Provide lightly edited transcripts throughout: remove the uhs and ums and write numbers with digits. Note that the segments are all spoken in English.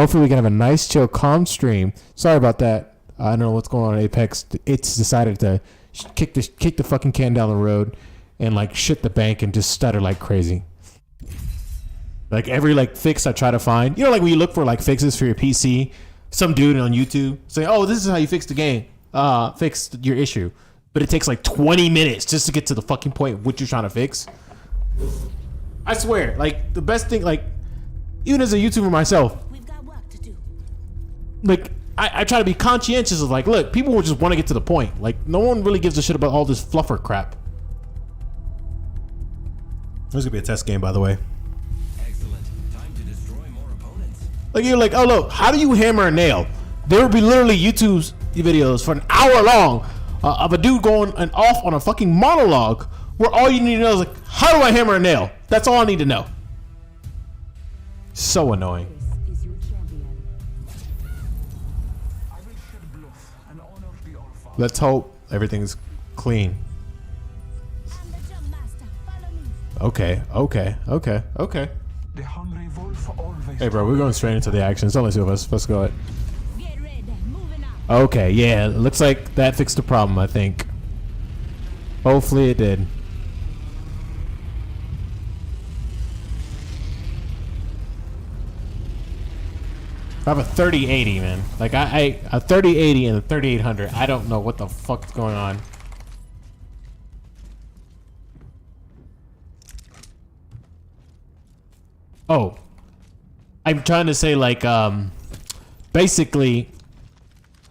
hopefully we can have a nice, chill, calm stream. Sorry about that. I don't know what's going on at Apex. It's decided to kick the fucking can down the road and like shit the bank and just stutter like crazy. Like every like fix I try to find, you know, like when you look for like fixes for your PC, some dude on YouTube saying, "Oh, this is how you fix the game, fix your issue," but it takes like 20 minutes just to get to the fucking point what you're trying to fix. I swear, like the best thing, like even as a YouTuber myself, We've got work to do. like I try to be conscientious of like, look, people will just want to get to the point. Like no one really gives a shit about all this fluffer crap. This is gonna be a test game, by the way. Like you're like, oh look, how do you hammer a nail? There would be literally YouTube videos for an hour long of a dude going and off on a fucking monologue where all you need to know is like, how do I hammer a nail? That's all I need to know. So annoying. This is your champion. I will shed blood and honor the Alpha. Let's hope everything's clean. I'm the jump master. Follow me. Okay. The hungry wolf always. Hey bro, we're going straight into the action. It's only two of us. Let's go ahead. Get ready. Moving out. Okay, yeah, it looks like that fixed the problem, I think. Hopefully it did. I have a 3080, man. Like a 3080 and a 3800. I don't know what the fuck's going on. Oh, I'm trying to say like basically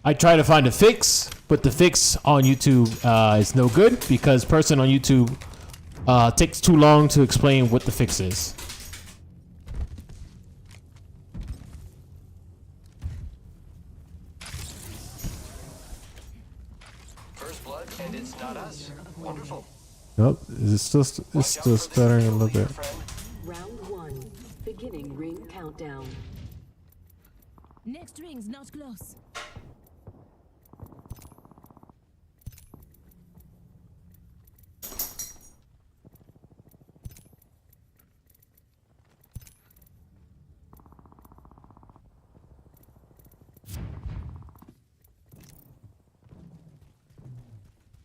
I try to find a fix, but the fix on YouTube is no good because person on YouTube takes too long to explain what the fix is. First blood, and it's not us. Wonderful. Nope, it's still stuttering a little bit. Round one. Beginning ring countdown. Next ring's not close.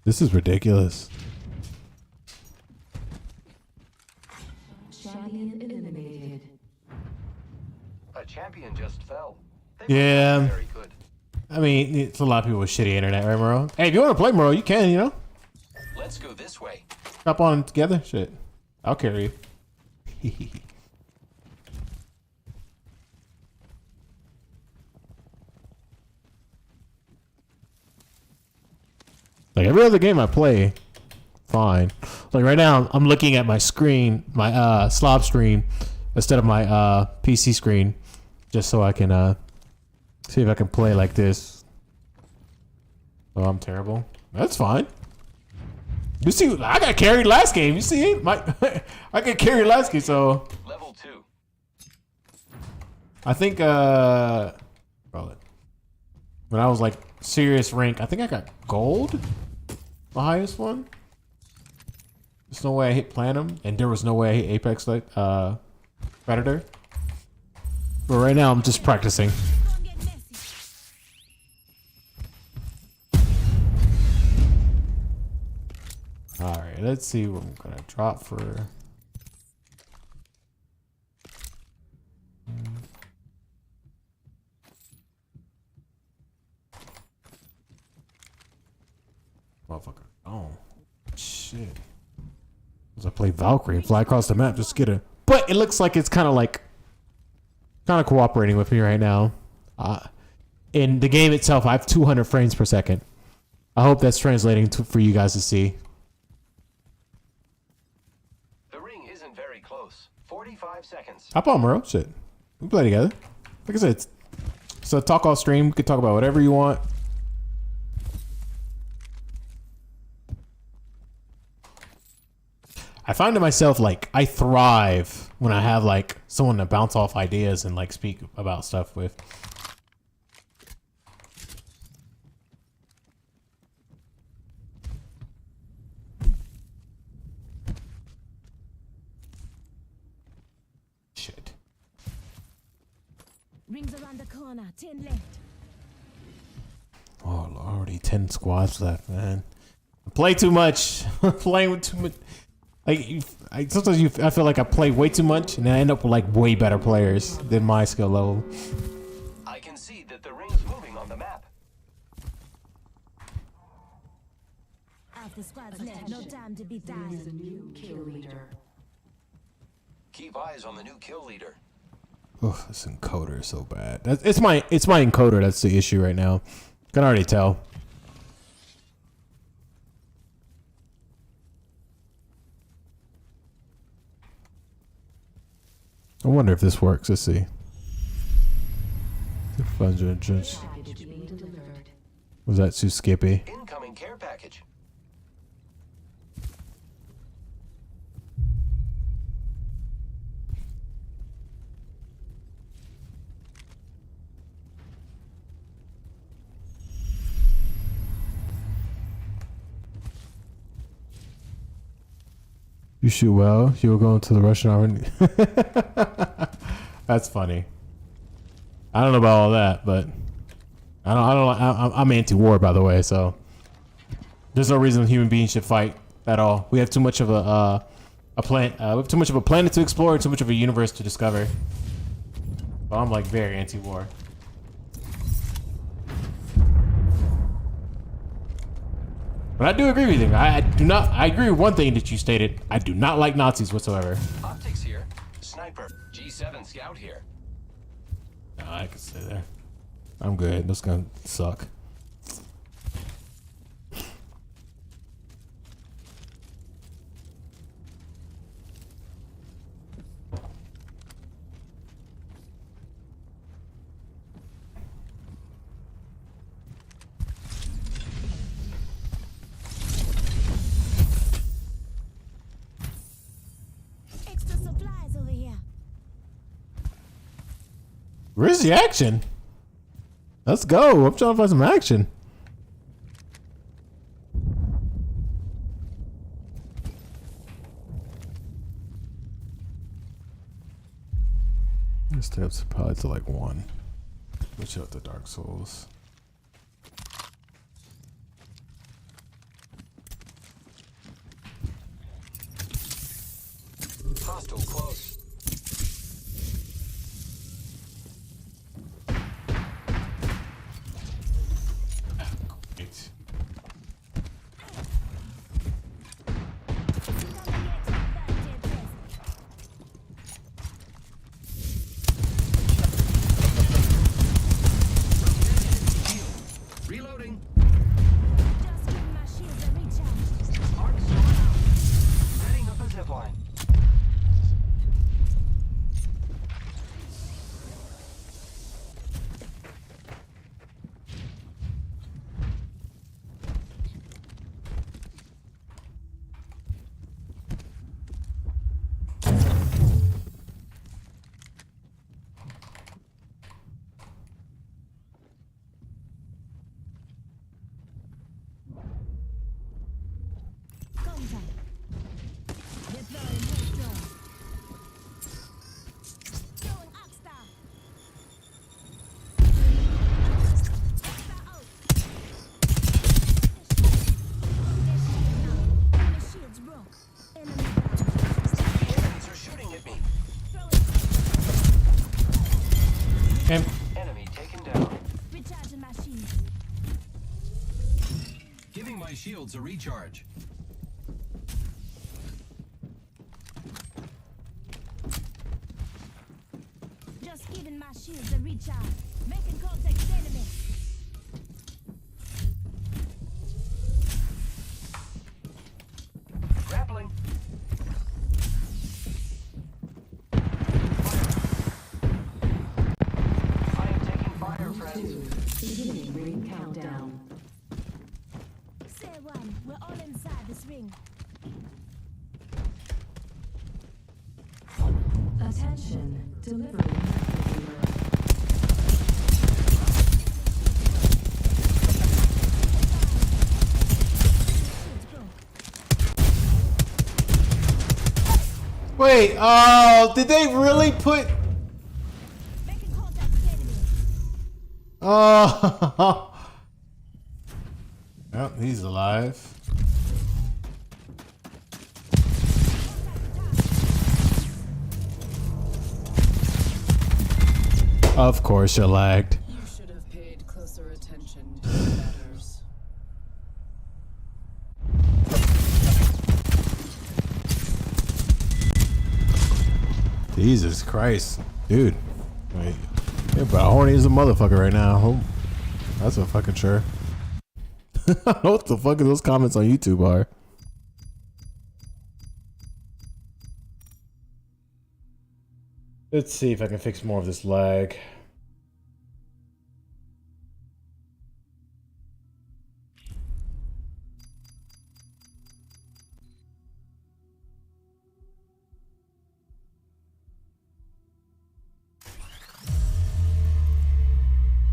This is ridiculous. Champion eliminated. A champion just fell. Yeah. Very good. I mean, it's a lot of people with shitty internet, right, Moro? Hey, if you want to play Moro, you can, you know? Let's go this way. Hop on together. Shit. I'll carry you. Like every other game I play, fine. Like right now, I'm looking at my screen, my slob screen, instead of my PC screen, just so I can see if I can play like this. Oh, I'm terrible. That's fine. You see, I got carried last game. You see, I got carried last game, so Level 2. I think when I was like serious rank, I think I got gold, the highest one. There's no way I hit platinum, and there was no way I hit Apex like Predator. But right now I'm just practicing. Don't get messy. All right, let's see what I'm gonna drop for. Motherfucker. Oh, shit. As I play Valkyrie and fly across the map just to get a. But it looks like it's kind of cooperating with me right now. In the game itself, I have 200 frames per second. I hope that's translating for you guys to see. The ring isn't very close. 45 seconds. Hop on, bro. Shit. We play together. Like I said, it's a talk off stream. We can talk about whatever you want. I find to myself, like, I thrive when I have, like, someone to bounce off ideas and, like, speak about stuff with. Shit. Rings around the corner. 10 left. Oh, Lord, already 10 squads left, man. I play too much. I'm playing with too much. Like, sometimes I feel like I play way too much, and then I end up with like way better players than my skill level. I can see that the ring's moving on the map. Half the squad's left. No time to be There is a dying. new kill leader. Keep eyes on the new kill leader. Oh, this encoder is so bad. It's my encoder that's the issue right now. Can already tell. I wonder if this works. Let's see. Funds are just. Package being delivered. Was that too skippy? Incoming care package. You shoot well. You were going to the Russian army. That's funny. I don't know about all that, but I'm anti-war, by the way. So there's no reason human beings should fight at all. We have too much of a planet. We have too much of a planet to explore, too much of a universe to discover. So I'm like very anti-war. But I do agree with you. I agree with one thing that you stated. I do not like Nazis whatsoever. Optics here. Sniper. G7 scout here. No, I can stay there. I'm good. That's gonna suck. Extra supplies over here. Where's the action? Let's go. I'm trying to find some action. Let's stay up to probably to like 1. Which out the Dark Souls. Hostile close. Great. Reloading. Just giving my shields a recharge. Arc still out. Setting up a zipline. Contact. Deploying Hexdor. Throwing Oxstar. Oxstar out. Enemy shields broke. Enemy down. Enemies are shooting at me. Throwing. Enemy taken down. Recharging my shields. Giving my shields a recharge. Just giving my shields a recharge. Making contact with enemy. Grappling. I am taking fire, friends. Beginning ring countdown. Say one. We're all inside this ring. Attention, delivering nuclear. Shields broke. Wait, oh, did they really put... Making contact with enemy. Oh. Yep, he's alive. Of course you're lagged. You should have paid closer attention to the matters. Jesus Christ. Dude. Wait. You're about horny as a motherfucker right now. Oh, that's for fucking sure. I don't know what the fuck those comments on YouTube are. Let's see if I can fix more of this lag.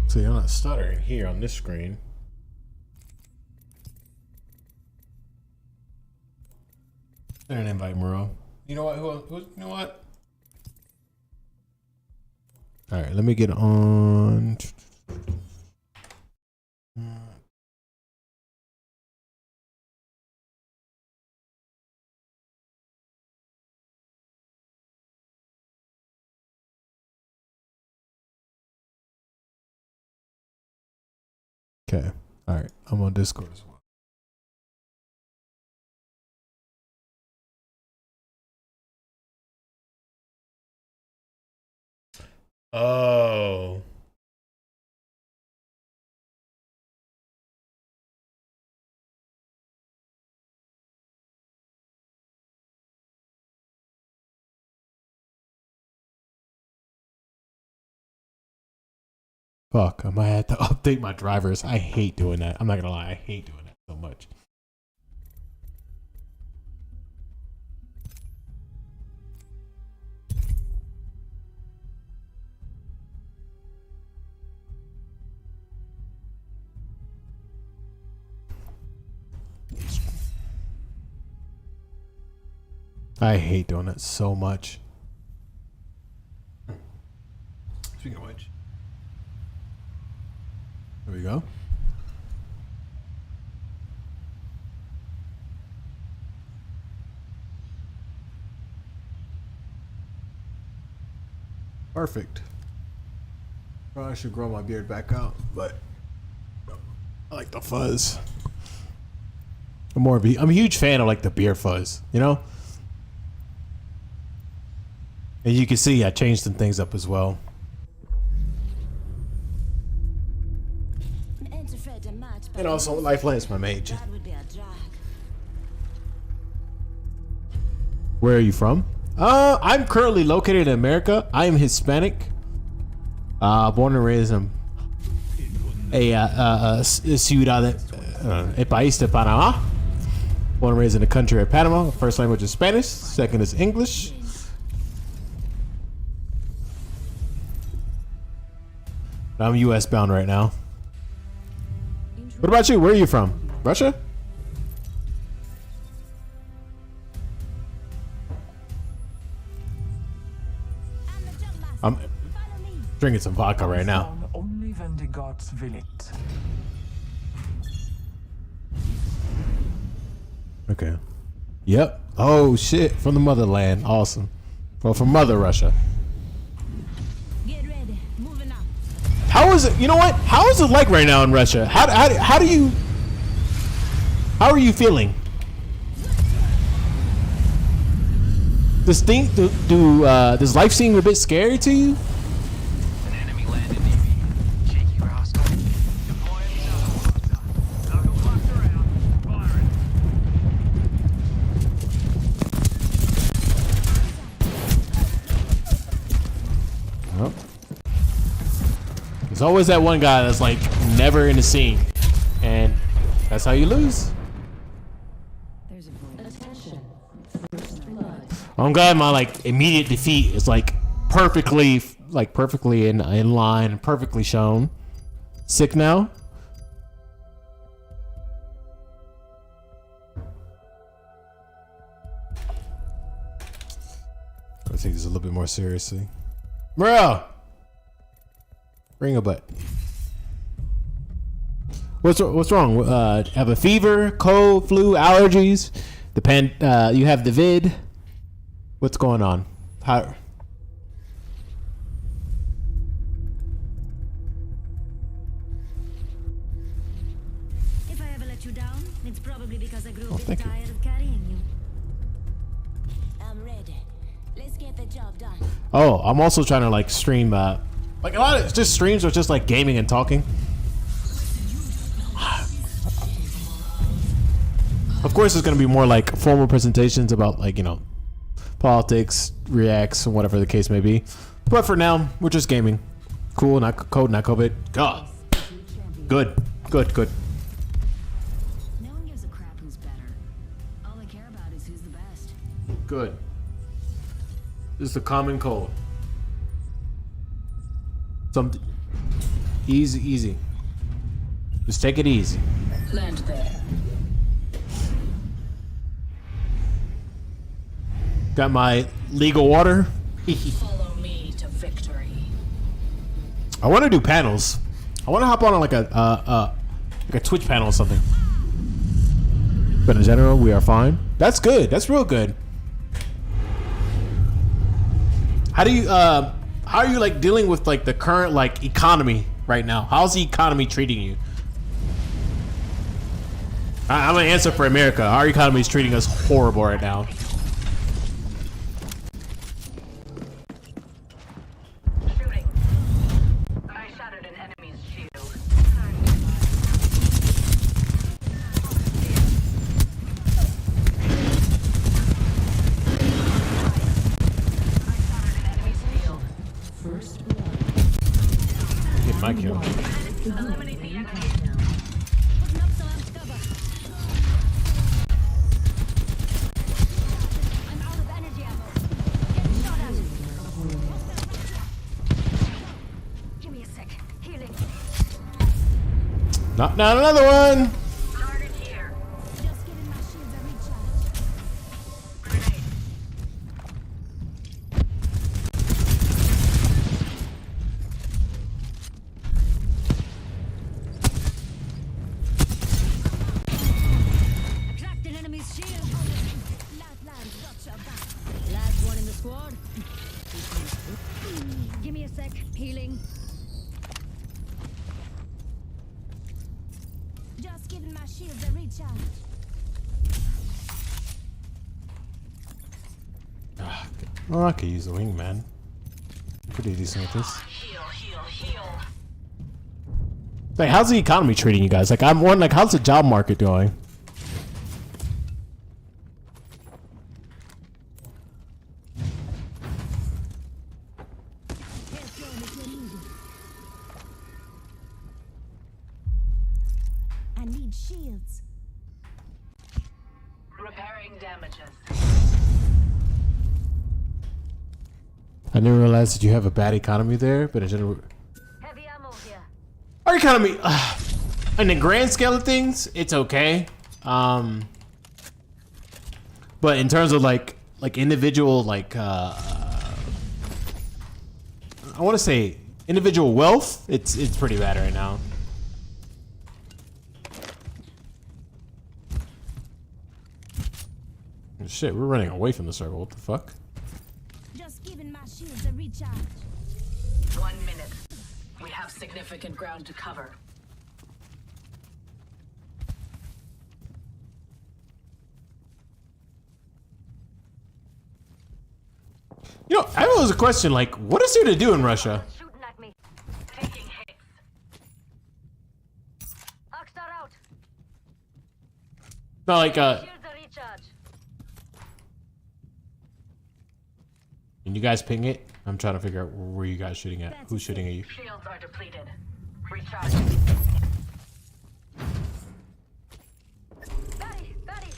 See, I'm not stuttering here on this screen. Send an invite, Muro. You know what? Who you know what? All right, let me get on. Okay. All right. I'm on Discord as well. Oh. Fuck, I might have to update my drivers. I hate doing that. I'm not gonna lie, I hate doing that so much. I hate doing that so much. Speaking of which, there we go. Perfect. Probably should grow my beard back out, but I like the fuzz. I'm a huge fan of like the beard fuzz, you know? And you can see I changed some things up as well. And also Lifelines my mage. That would be a drag. Where are you from? I'm currently located in America. I am Hispanic. Born and raised in ciudad, el país de Panama. Born and raised in the country of Panama. First language is Spanish. Second is English. I'm US bound right now. What about you? Where are you from? Russia? I'm the jump master. I'm Follow me. drinking some vodka right now. Found only when the gods will it. Okay. Yep. Oh shit. From the motherland. Awesome. Well, from Mother Russia. Get ready. Moving up. How is it? You know what? How is it like right now in Russia? How are you feeling? Does life seem a bit scary to you? An enemy landed near me. Cheeky rascal. Deploying the helicopter. Knuckle blast around. Firing. Well, there's always that one guy that's like never in the scene, and that's how you lose. There's a void. Attention. First blood. I'm glad my like immediate defeat is like perfectly in line, perfectly shown. Sick now. I take this a little bit more seriously. Bro, ring a butt. What's wrong? Have a fever, cold, flu, allergies. You have the vid. What's going on? How? If I ever let you down, it's probably because I grew a bit thank you. tired of carrying you. I'm ready. Let's get the job done. Oh, I'm also trying to like stream. Like a lot of it's just streams or just like gaming and talking. Of course, there's gonna be more like formal presentations about like politics, reacts, and whatever the case may be. But for now, we're just gaming. Cool, not code, not COVID. God, good. No one gives a crap who's better. All they care about is who's the best. Good. This is the common cold. Something easy. Just take it easy. Land there. Got my legal water. Follow me to victory. I want to do panels. I want to hop on like a Twitch panel or something. But in general, we are fine. That's good. That's real good. How are you like dealing with like the current like economy right now? How's the economy treating you? I'm gonna answer for America. Our economy is treating us horrible right now. Shooting. I shattered an enemy's shield. First blood. Get my kill. Eliminate the enemy. Putting up some amps cover. I'm out of energy ammo. Getting shot at. Give me a sec. Healing. Not another one. Target here. Just giving my shields a recharge. Grenade. Cracked an enemy's shield. Last got your back. Last one in the squad. Give me a sec. Healing. Just giving my shields a recharge. Oh, I could use the wingman. Pretty decent with this. Heal, heal, heal. Like, how's the economy treating you guys? Like, I'm one. Like, how's the job market going? Here's going if you're needed. I need shields. Repairing damages. I didn't realize that you have a bad economy there, but in general, Heavy ammo here. our economy, in the grand scale of things, it's okay. But in terms of like individual like I want to say individual wealth, it's pretty bad right now. Shit, we're running away from the circle. What the fuck? Just giving my shields a recharge. 1 minute. We have significant ground to cover. You know, I have a question. Like, what is there to do in Russia? Shooting at me. Taking hits. Oxstar out. Not like Shields a recharge. Can you guys ping it? I'm trying to figure out where you guys shooting at. Who's shooting at you? Shields are depleted. Recharging. Buddy.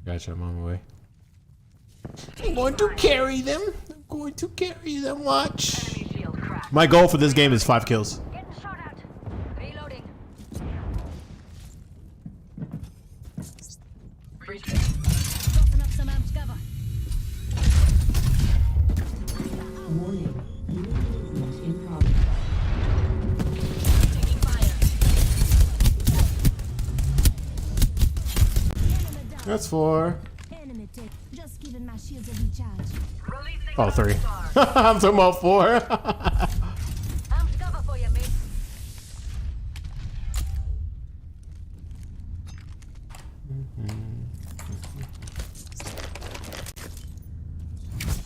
Gotcha, I'm on my way. I'm going to carry them. Watch. Enemy shield cracked. My goal for this game is 5 kills. Getting shot at. Reloading. Dropping up some amps cover. Warning. New movement in progress. That's 4. Enemy tech. Just giving my shields a recharge. Releasing Oh, 3. Rockstar. I'm talking about 4. I'm cover for you, mate.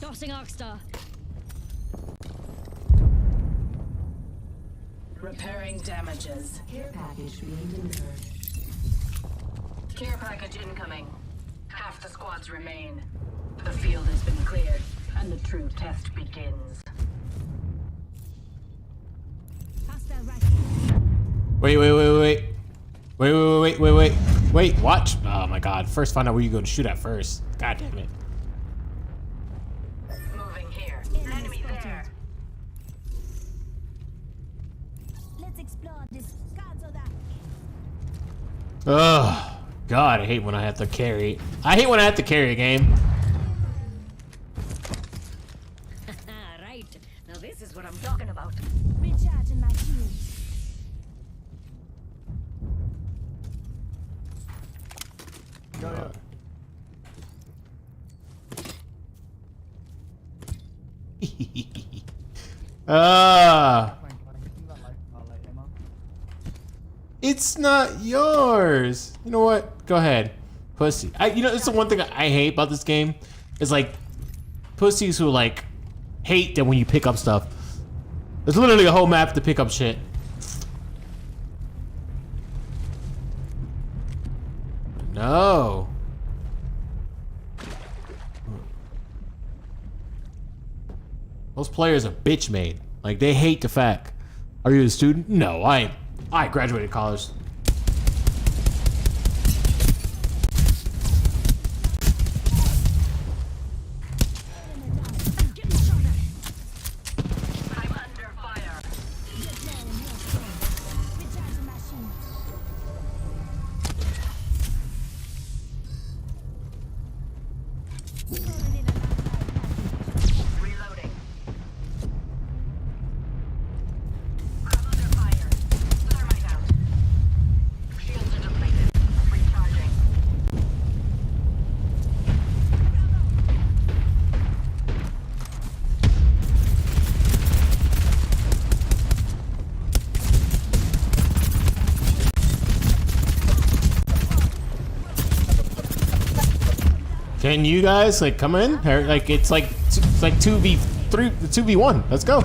Tossing Arcstar. Repairing damages. Care package being delivered. Care package incoming. Half the squads remain. The field has been cleared, and the true test begins. Hostile right here. Wait, watch. Oh my god. First find out where you're going to shoot at first. God damn it. Moving here. Enemy there. Let's explore this. Cards are that. Ugh. God, I hate when I have to carry. I hate when I have to carry a game. Right. Now this is what I'm talking about. Recharging my shields. It's not yours. You know what? Go ahead, pussy. You know, it's the one thing I hate about this game is like pussies who like hate that when you pick up stuff. There's literally a whole map to pick up shit. No. Those players are bitch made. Like they hate the fact. Are you a student? No, I graduated college. I'm under fire. Recharging my shields. Calling in a lifeline package. Reloading. I'm under fire. Thermite out. Shields are depleted. Recharging. Can you guys like come in? Or, like it's like 2v3, 2v1. Let's go.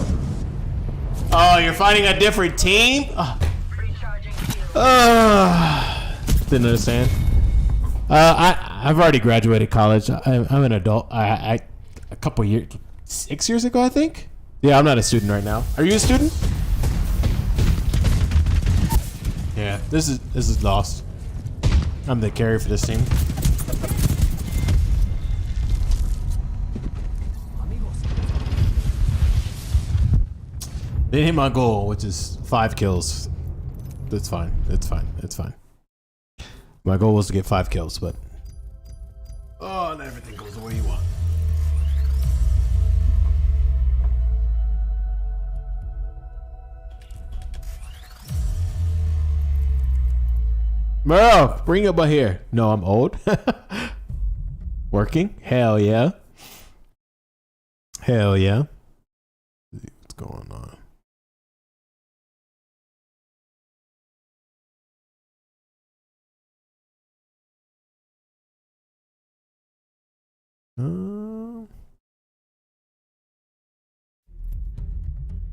Oh, you're fighting a different team? Recharging shields. Didn't understand. I've already graduated college. I'm an adult. I a couple years, 6 years ago, I think. Yeah, I'm not a student right now. Are you a student? Yeah, this is lost. I'm the carrier for this team. They hit my goal, which is 5 kills. That's fine. It's fine. It's fine. My goal was to get 5 kills, but not everything goes the way you want. Merle, bring up here. No, I'm old. Working? Hell yeah. Hell yeah. What's going on?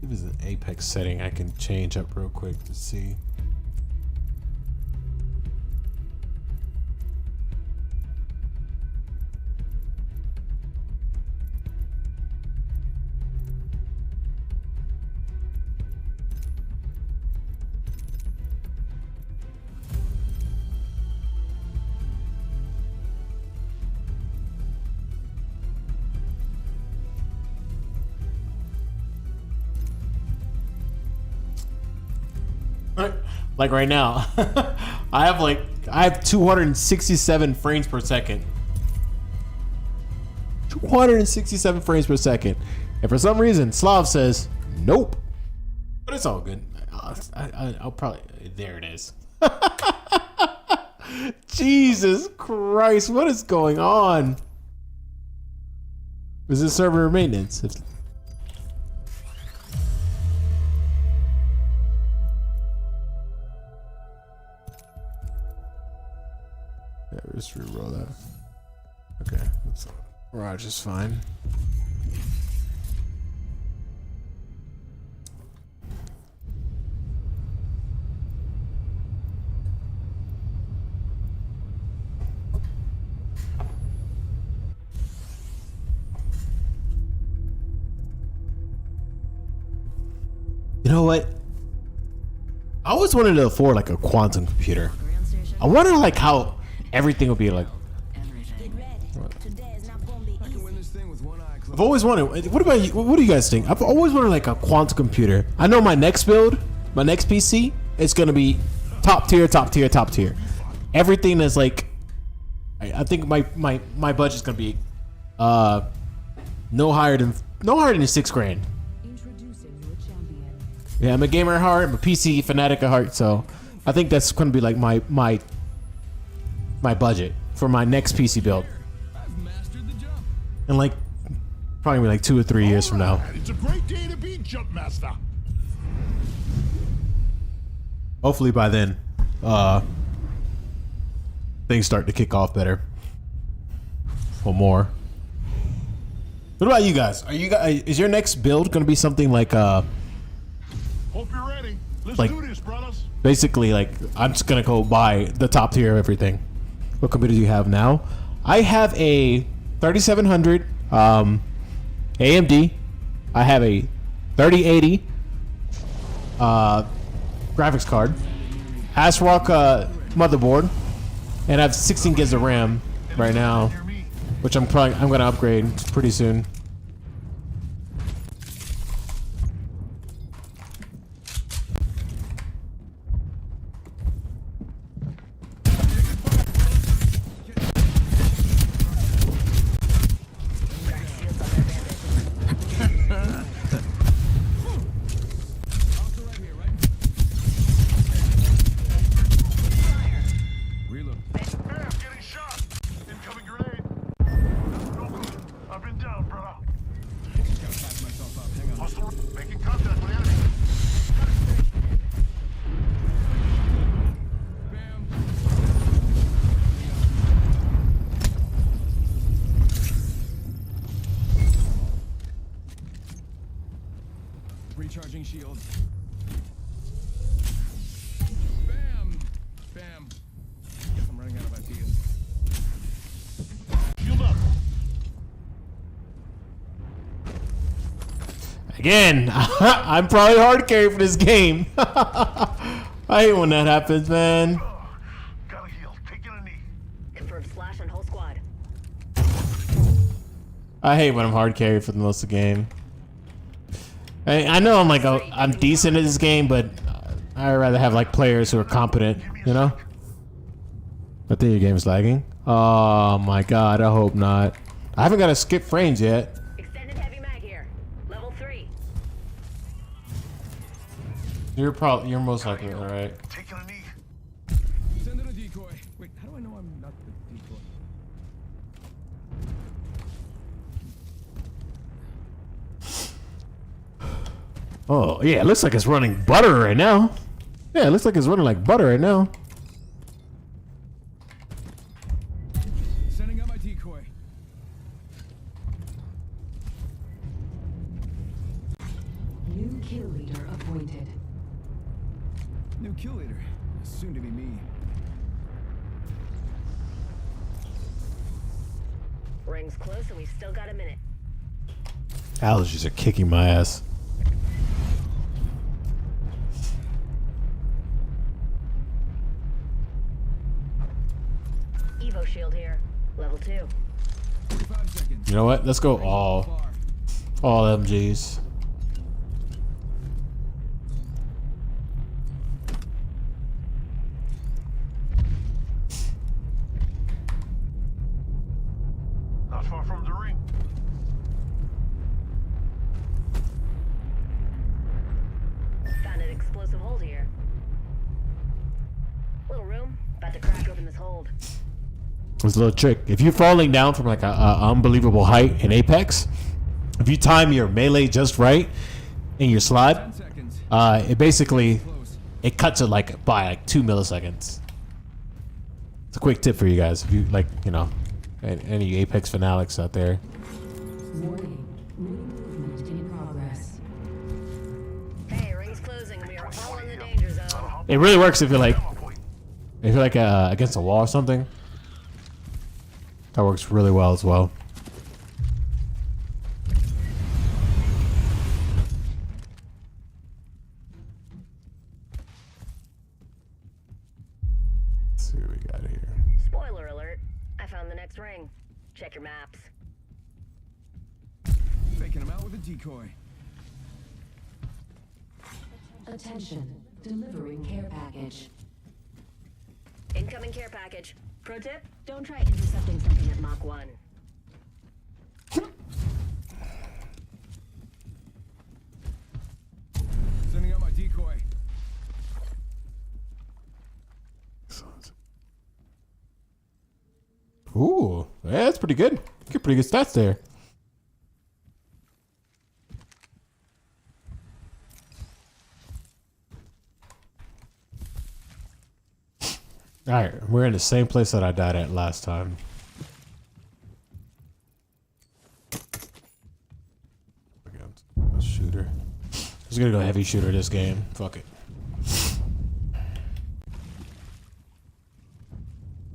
If there's an Apex setting I can change up real quick to see. Like right now, I have 267 frames per second. 267 frames per second, and for some reason, Slav says nope. But it's all good. I'll probably. There it is. Jesus Christ, what is going on? Is this server maintenance? Yeah, just re-roll that. Okay, that's Mirage is fine. You know what? I always wanted to afford like a quantum computer. Ground station. I wonder like how everything would be like. Everything. Get ready. Today is not gonna be easy. Win this thing with one eye closed. I've always wanted. What about you? What do you guys think? I've always wanted like a quantum computer. I know my next build, my next PC, it's gonna be top tier, top tier, top tier. Everything is like. I think my budget's gonna be, no higher than $6 grand. Introducing your champion. Yeah, I'm a gamer at heart. I'm a PC fanatic at heart. So I think that's gonna be like my budget for my next PC build. I've mastered the jump. And like probably like 2 or 3 years from now. It's a great day to be Jumpmaster. Hopefully by then, things start to kick off better. Or more. What about you guys? Is your next build gonna be something like Hope you're ready. Let's Like- do this, brothers. basically like I'm just gonna go buy the top tier of everything? What computer do you have now? I have a 3700 AMD. I have a 3080 graphics card, ASRock motherboard, and I have 16 gigs of RAM right now, which I'm gonna upgrade pretty soon. Reload. Bam, getting shot. Incoming grenade. No good. I've been down, brother. Gotta patch myself up. Hang on. Hostile. Making contact with enemy. Bam. Recharging shield. Bam. Bam. Guess I'm running out of ideas. Shield up. Again, I'm probably hard carry for this game. I hate when that happens, man. Gotta heal. Taking a knee. Confirmed splash on whole squad. I hate when I'm hard carry for the most of the game. I know I'm like I'm decent at this game, but I'd rather have like players who are competent, you know? I think your game is lagging. Oh my god, I hope not. I haven't got to skip frames yet. Extended heavy mag here. Level 3. You're most likely alright. Taking a knee. Send in a decoy. Wait, how do I know I'm not the decoy? Oh yeah, it looks like it's running butter right now. Yeah, it looks like it's running like butter right now. Sending out my decoy. New kill leader appointed. New kill leader. Soon to be me. Rings close and we still got a minute. Allergies are kicking my ass. Evo shield here. Level 2. 45 seconds. You know what? Let's go all MGs. Not far from the ring. Found an explosive hold here. Little room. About to crack open this hold. There's a little trick. If you're falling down from like a unbelievable height in Apex, if you time your melee just right in your slide, 10 seconds. it basically Close. it cuts it like by like 2 milliseconds. It's a quick tip for you guys if you like, you know, any Apex fanatics out there. Warning. Ring movement in progress. Hey, ring's closing and we are all in the danger zone. It really works if you're like against a wall or something. That works really well as well. Let's see what we got here. Spoiler alert. I found the next ring. Check your maps. Faking him out with a decoy. Attention. Delivering care package. Incoming care package. Pro tip, don't try intercepting something at Mach 1. Sending out my decoy. Ooh, yeah, that's pretty good. Get pretty good stats there. All right, we're in the same place that I died at last time. Against a shooter. I was gonna go heavy shooter this game. Fuck it.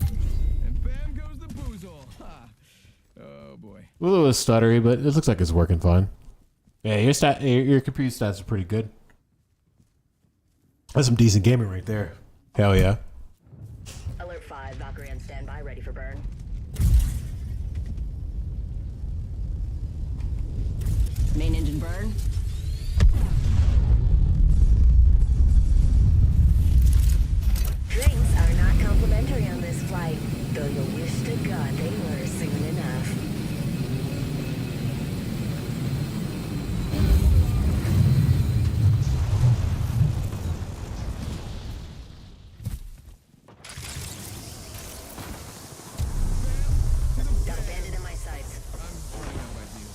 And bam goes the boozle. Ha. Oh boy. A little bit stuttery, but it looks like it's working fine. Yeah, your computer stats are pretty good. That's some decent gaming right there. Hell yeah. Alert 5, Valkyrie on standby, ready for burn. Main engine burn. Drinks are not complimentary on this flight, though you wish to God they were soon enough. Got a bandit in my sights. I'm running out of ideas.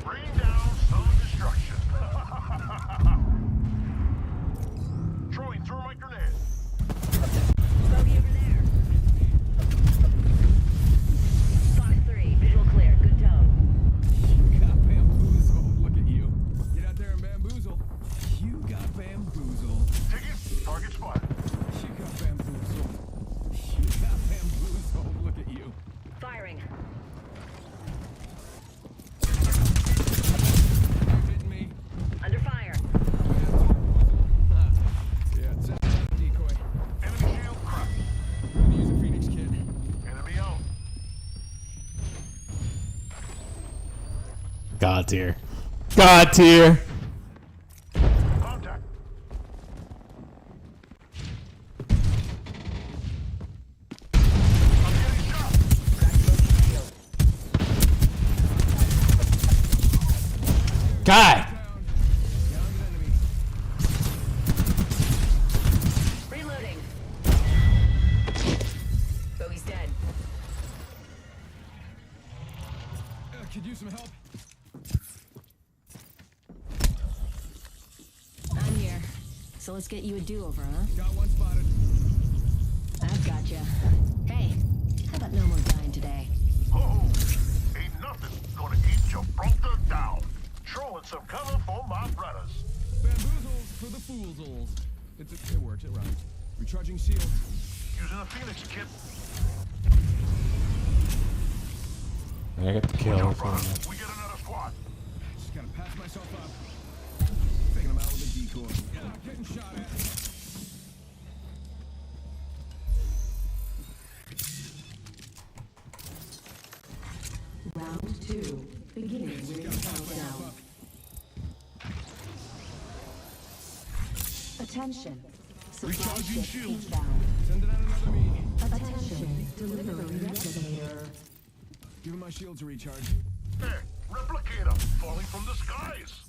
Bring down some destruction. Throwing thermite grenade. Bogey over there. Fox 3, visual clear, good tone. You got bamboozled. Look at you. Get out there and bamboozle. You got bamboozled. Ticket, target spotted. You got bamboozled. You got bamboozled. Look at you. Firing. You're hitting me. Under fire. Ha. Yeah, send out a decoy. Enemy shield cracked. We're gonna use a Phoenix kit. Enemy out. God tier. God tier. Contact. I'm getting shot. God. Downed an enemy. Reloading. Bogey's dead. Could use some help. I'm here. So let's get you a do-over, huh? Got one spotted. I've got you. Hey, how about no more dying today? Ho! Ain't nothing gonna keep Gibraltar down. Throwing some cover for my brothers. Bamboozles for the foolsels. It works, it rhymes. Recharging shields. Using a Phoenix kit. I got the kill. We get another squad. Just gotta patch myself up. Faking him out with a decoy. Yeah, getting shot at. Round 2. Beginning ring countdown. Attention. Supply Recharging ship shields. inbound. Sending out another me. Attention. Delivering replicator. Giving my shields a recharge. Hey, replicator falling from the skies.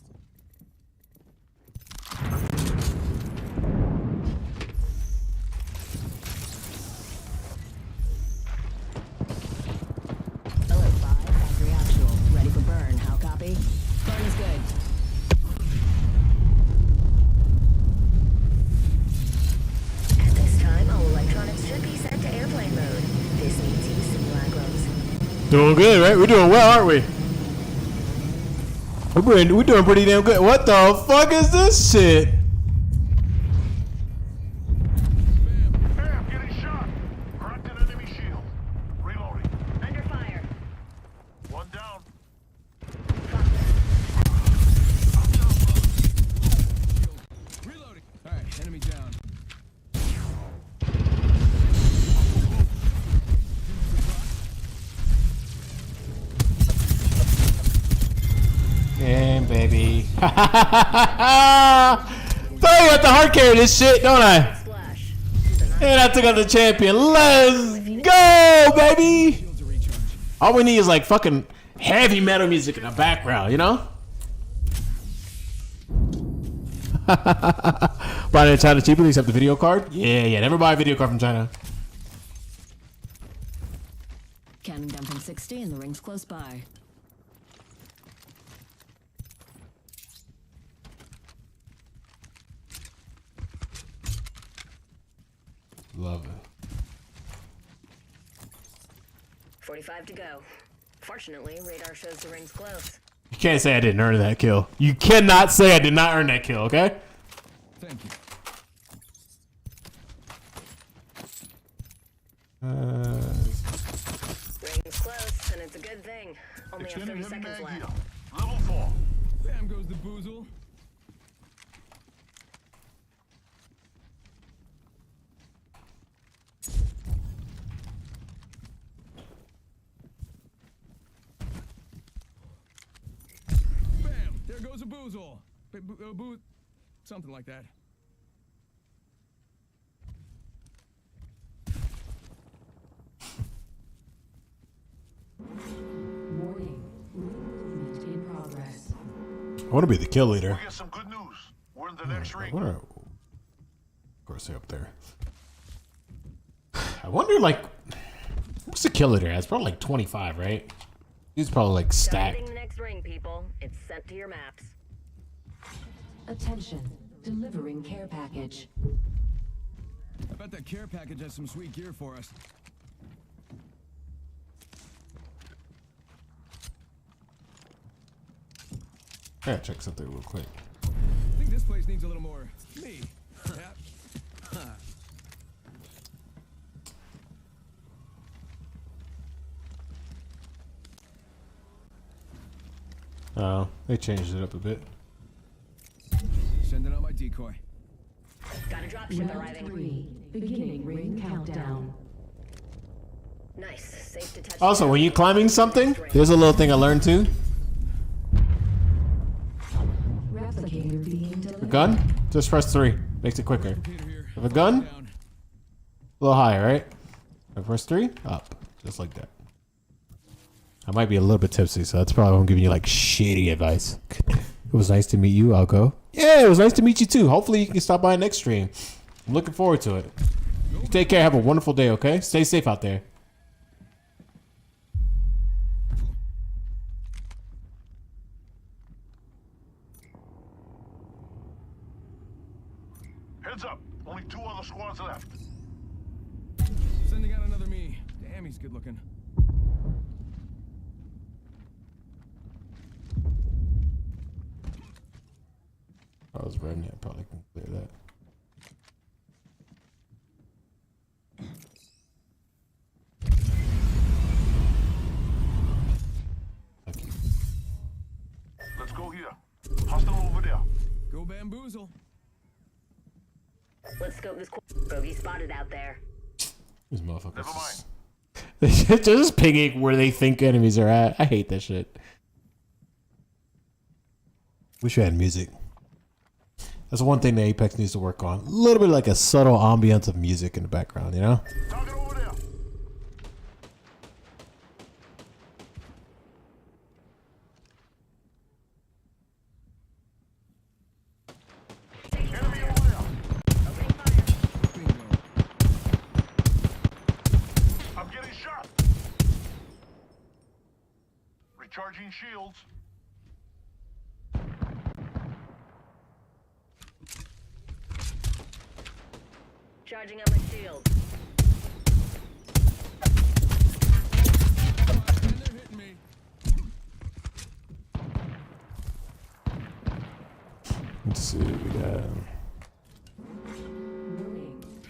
Doing good, right? We're doing well, aren't we? We're doing pretty damn good. What the fuck is this shit? Hey, I'm getting shot. Cracked an enemy shield. Reloading. Under fire. One down. Reloading. All right, enemy down. Damn, baby. Tell you I have to hard carry this shit, don't I? Splash. And I took out the champion. Let's go, baby. Shields to recharge. All we need is like fucking heavy metal music in the background, you know? Buy it in China cheaply, except the video card? Yeah, never buy a video card from China. Counting down from 60 and the ring's close by. Love it. 45 to go. Fortunately, radar shows the ring's close. You can't say I didn't earn that kill. You cannot say I did not earn that kill, okay? Thank you. Ring's close, and it's a good thing. Only have Extended 30 heavy seconds mag left. here. Level 4. Bam goes the boozle. Bam! There goes a boozle. Something like that. Warning. Movement in progress. I want to be the kill leader. We get some good news. We're in the next ring. Of course, they're up there. I wonder, like, what's the kill leader at? It's probably like 25, right? He's probably like stacked. Targeting the next ring, people. It's sent to your maps. Attention. Delivering care package. I bet that care package has some sweet gear for us. I gotta check something real quick. I think this place needs a little more me. Yep. Oh, they changed it up a bit. Sending out my decoy. Got a dropship arriving. 3. Beginning ring countdown. Nice. Safe to touch. Also, when you're climbing something, there's a little thing I learned too. Replicator being A delivered. gun, just press 3. Makes it quicker. Peter here. Have a gun? Down. A little higher, right? I press 3, up. Just like that. I might be a little bit tipsy, so that's probably why I'm giving you like shitty advice. It was nice to meet you, Alco. Yeah, it was nice to meet you too. Hopefully you can stop by next stream. I'm looking forward to it. You take care. Have a wonderful day, okay? Stay safe out there. Heads up. Only 2 other squads left. Sending out another me. Damn, he's good looking. If I was running it, I probably can clear that. Thank you. Let's go here. Hostile over there. Go bamboozle. Let's scope this bogey spotted out there. These motherfuckers. Never mind. They're just pinging where they think enemies are at. I hate that shit. Wish we had music. That's one thing that Apex needs to work on. A little bit like a subtle ambience of music in the background, you know? Target over there. Enemy over there. Opening fire. Bingo. I'm getting shot. Recharging shields. Charging up my shield. Let's see. We got.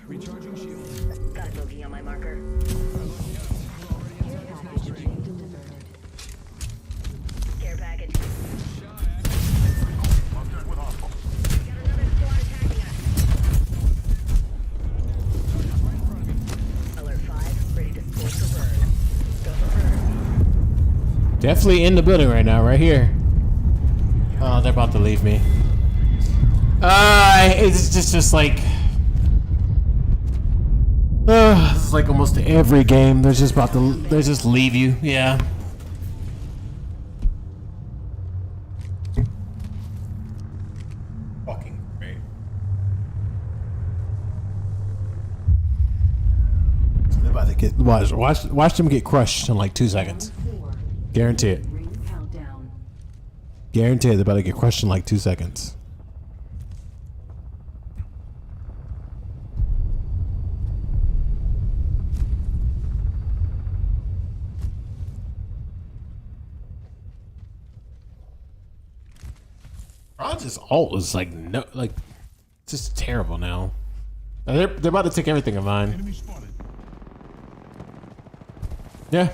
Recharging shield. Got a bogey on my marker. Care package. Contact with hostile. Got another squad attacking us. Alert 5, ready to score for burn. Go for burn. Definitely in the building right now, right here. Oh, they're about to leave me. It's just like. It's like almost every game. They're just leave you. Yeah. Fucking great. They're about to get watch them get crushed in like 2 seconds. Guarantee it. Ring countdown. Guarantee it. They're about to get crushed in like 2 seconds. Ron's ult is like no, like just terrible now. They're about to take everything of mine. Enemy spotted. Yeah.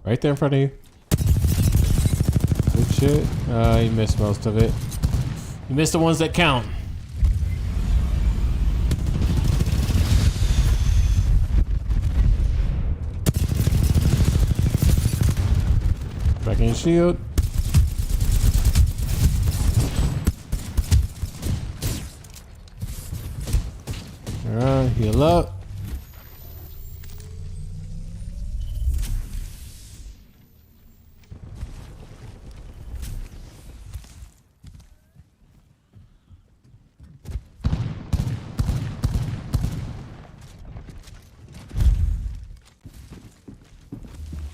Right there in front of you. Good shit. You missed most of it. You missed the ones that count. Back in shield. Alright, heal up.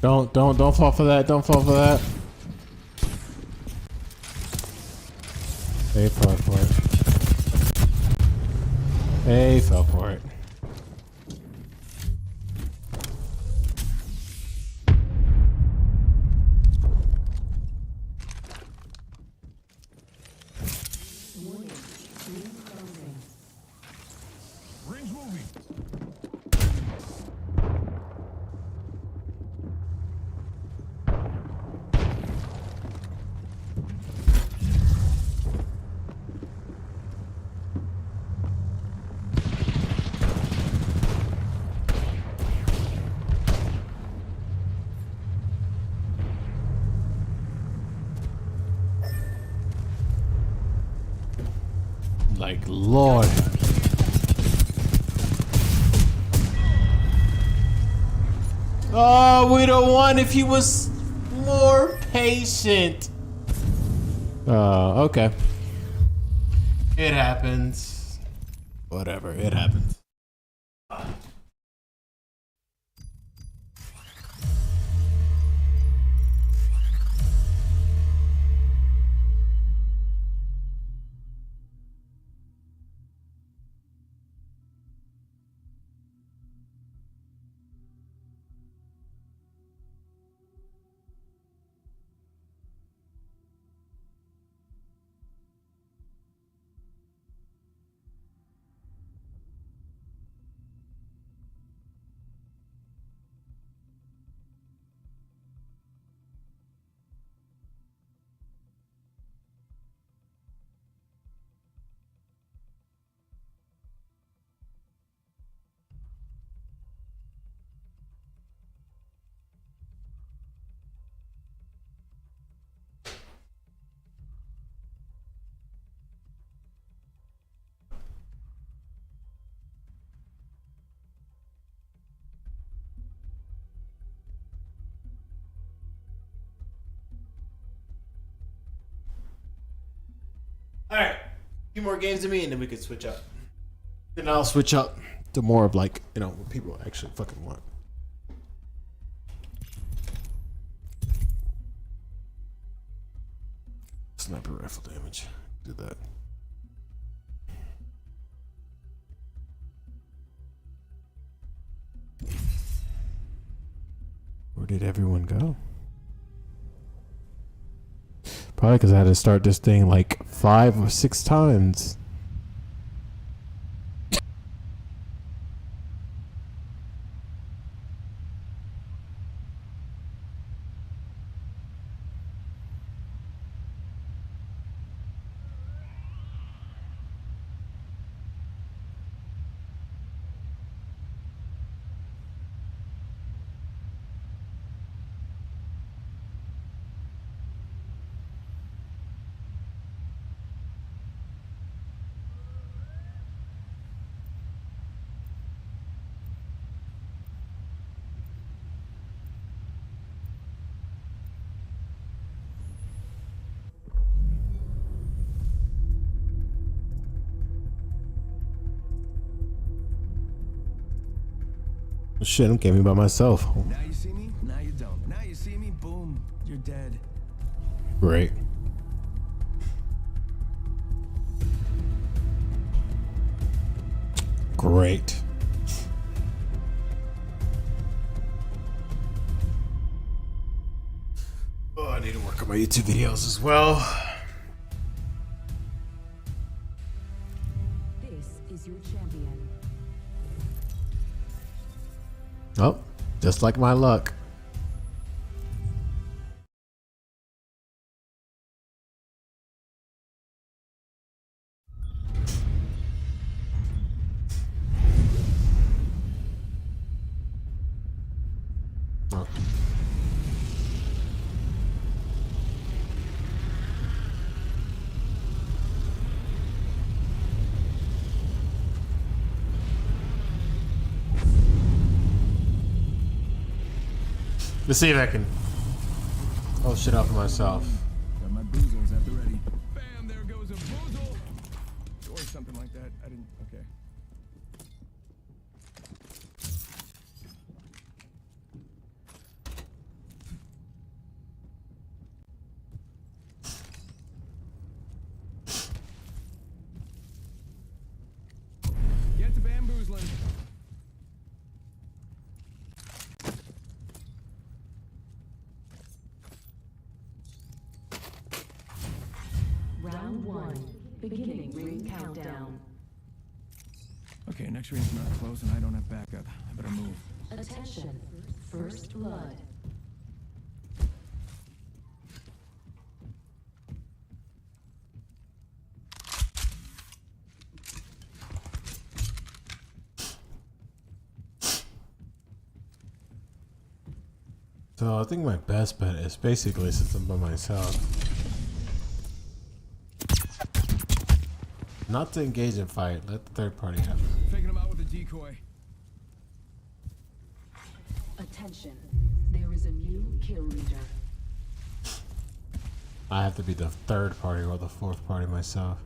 Don't fall for that. Don't fall for that. They fell for it. They fell for it. Rings moving. Like, Lord. Oh, we'd have won if he was more patient. Okay. It happens. Whatever, it happens. Alright. A few more games to me and then we could switch up. Then I'll switch up to more of like, you know, what people actually fucking want. Sniper rifle damage. Do that. Where did everyone go? Probably because I had to start this thing like 5 or 6 times. Shit, I'm gaming by myself. Now you see me, now you don't. Now you see me, boom, you're dead. Great. Great. Oh, I need to work on my YouTube videos as well. This is your champion. Oh, just like my luck. Oh. Let's see if I can. Oh shit out for myself. Got my boozles at the ready. Bam, there goes a boozle. Or something like that. I didn't, okay. Get to bamboozling. Round 1. Beginning ring countdown. Okay, next ring's not close and I don't have backup. I better move. Attention. First blood. So I think my best bet is basically since I'm by myself, not to engage in fight. Let the third party have it. Faking him out with a decoy. Attention. There is a new kill leader. I have to be the third party or the fourth party myself.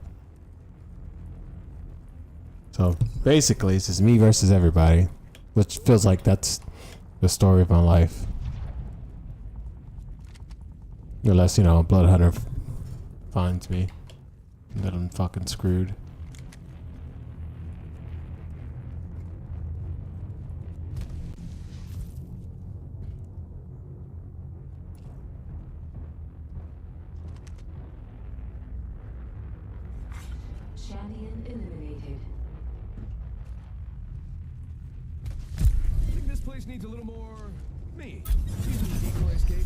So basically, it's just me versus everybody, which feels like that's the story of my life. Unless, you know, a blood hunter finds me, then I'm fucking screwed. Champion eliminated. I think this place needs a little more me. Using the decoy escape.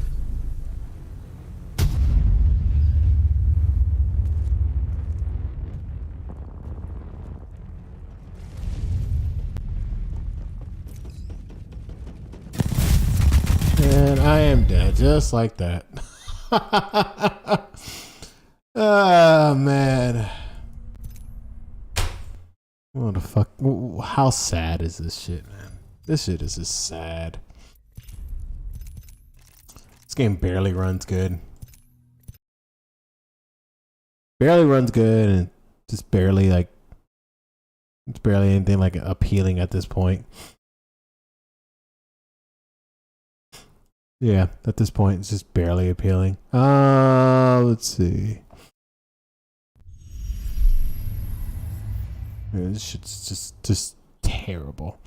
And I am dead, just like that. Oh, man. What the fuck? How sad is this shit, man? This shit is just sad. This game barely runs good. Barely runs good, and just barely, like, it's barely anything, like, appealing at this point. Yeah, at this point, it's just barely appealing. Let's see. Yeah, this shit's just terrible.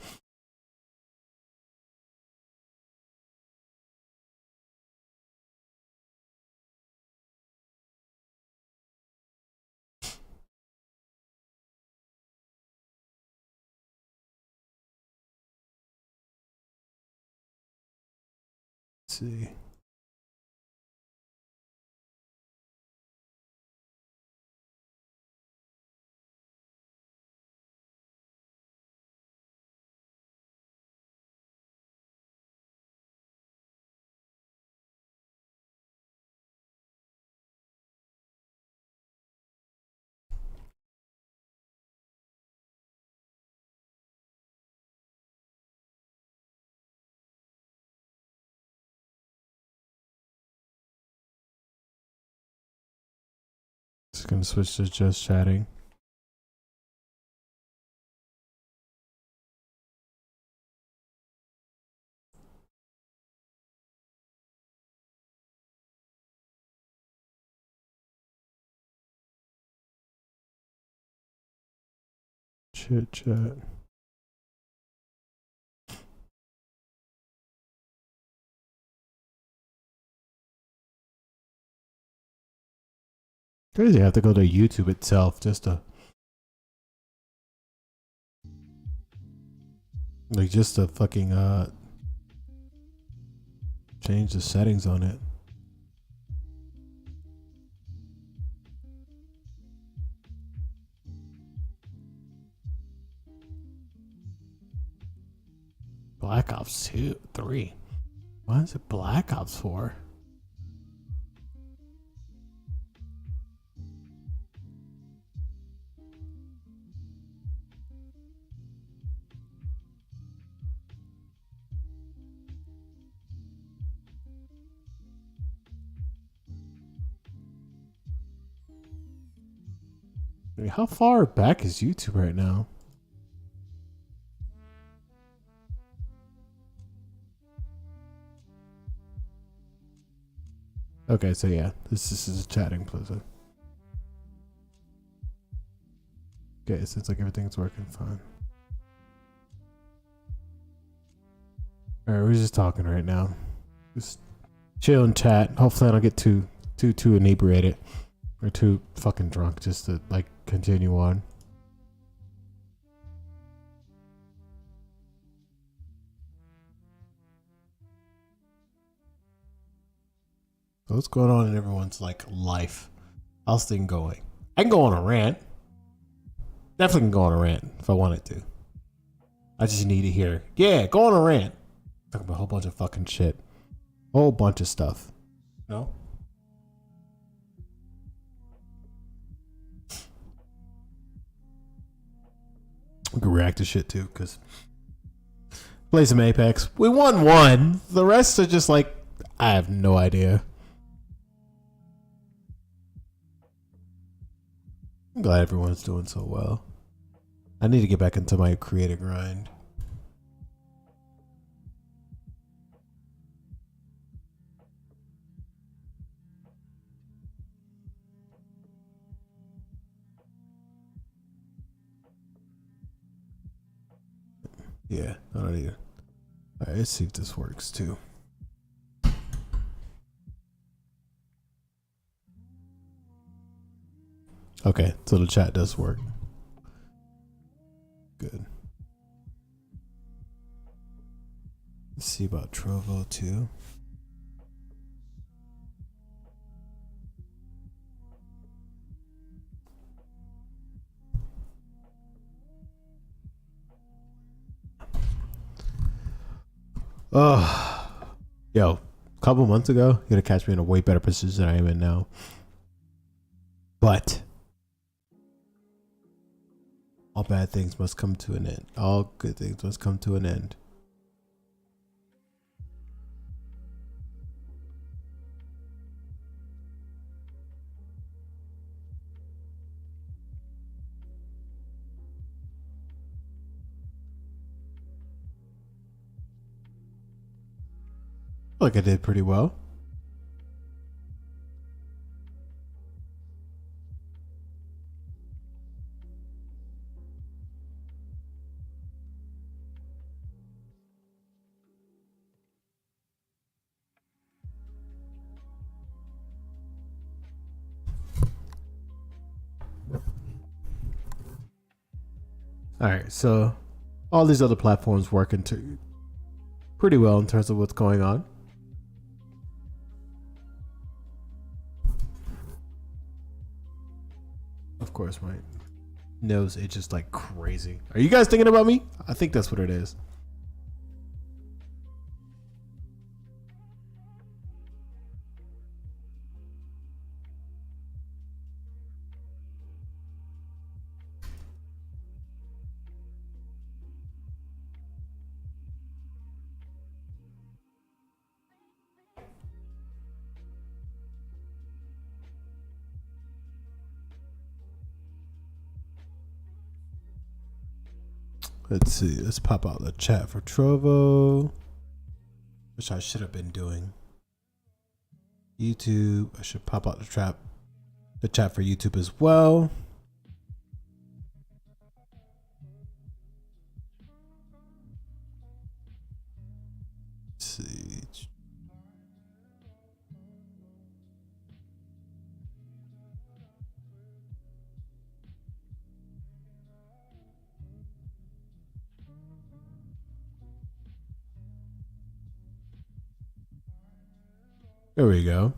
see. Just gonna switch to just chatting. Chit chat. Crazy, I have to go to YouTube itself just to fucking change the settings on it. Black Ops 2, 3. Why is it Black Ops 4? I mean, how far back is YouTube right now? Okay, so yeah, this is a chatting plaza. Okay, it seems like everything's working fine. Alright, we're just talking right now. Just chill and chat. Hopefully I don't get too inebriated or too fucking drunk just to like continue on. So what's going on in everyone's like life? How's things going? I can go on a rant. Definitely can go on a rant if I wanted to. I just need to hear, yeah, go on a rant. Talking about a whole bunch of fucking shit. Whole bunch of stuff. No? We can react to shit too, because play some Apex. We won one. The rest are just like, I have no idea. I'm glad everyone's doing so well. I need to get back into my creative grind. Yeah, I don't need it. Alright, let's see if this works too. Okay, so the chat does work. Good. Let's see about Trovo too. Oh, yo, a couple months ago, you're gonna catch me in a way better position than I am in now. But all bad things must come to an end. All good things must come to an end. Like I did pretty well. All right, so all these other platforms work into pretty well in terms of what's going on. course, my nose itches like crazy. Are you guys thinking about me? I think that's what it is. Let's see. Let's pop out the chat for Trovo, which I should have been doing. YouTube. I should pop out the chat for YouTube as well. Let's see. There we go.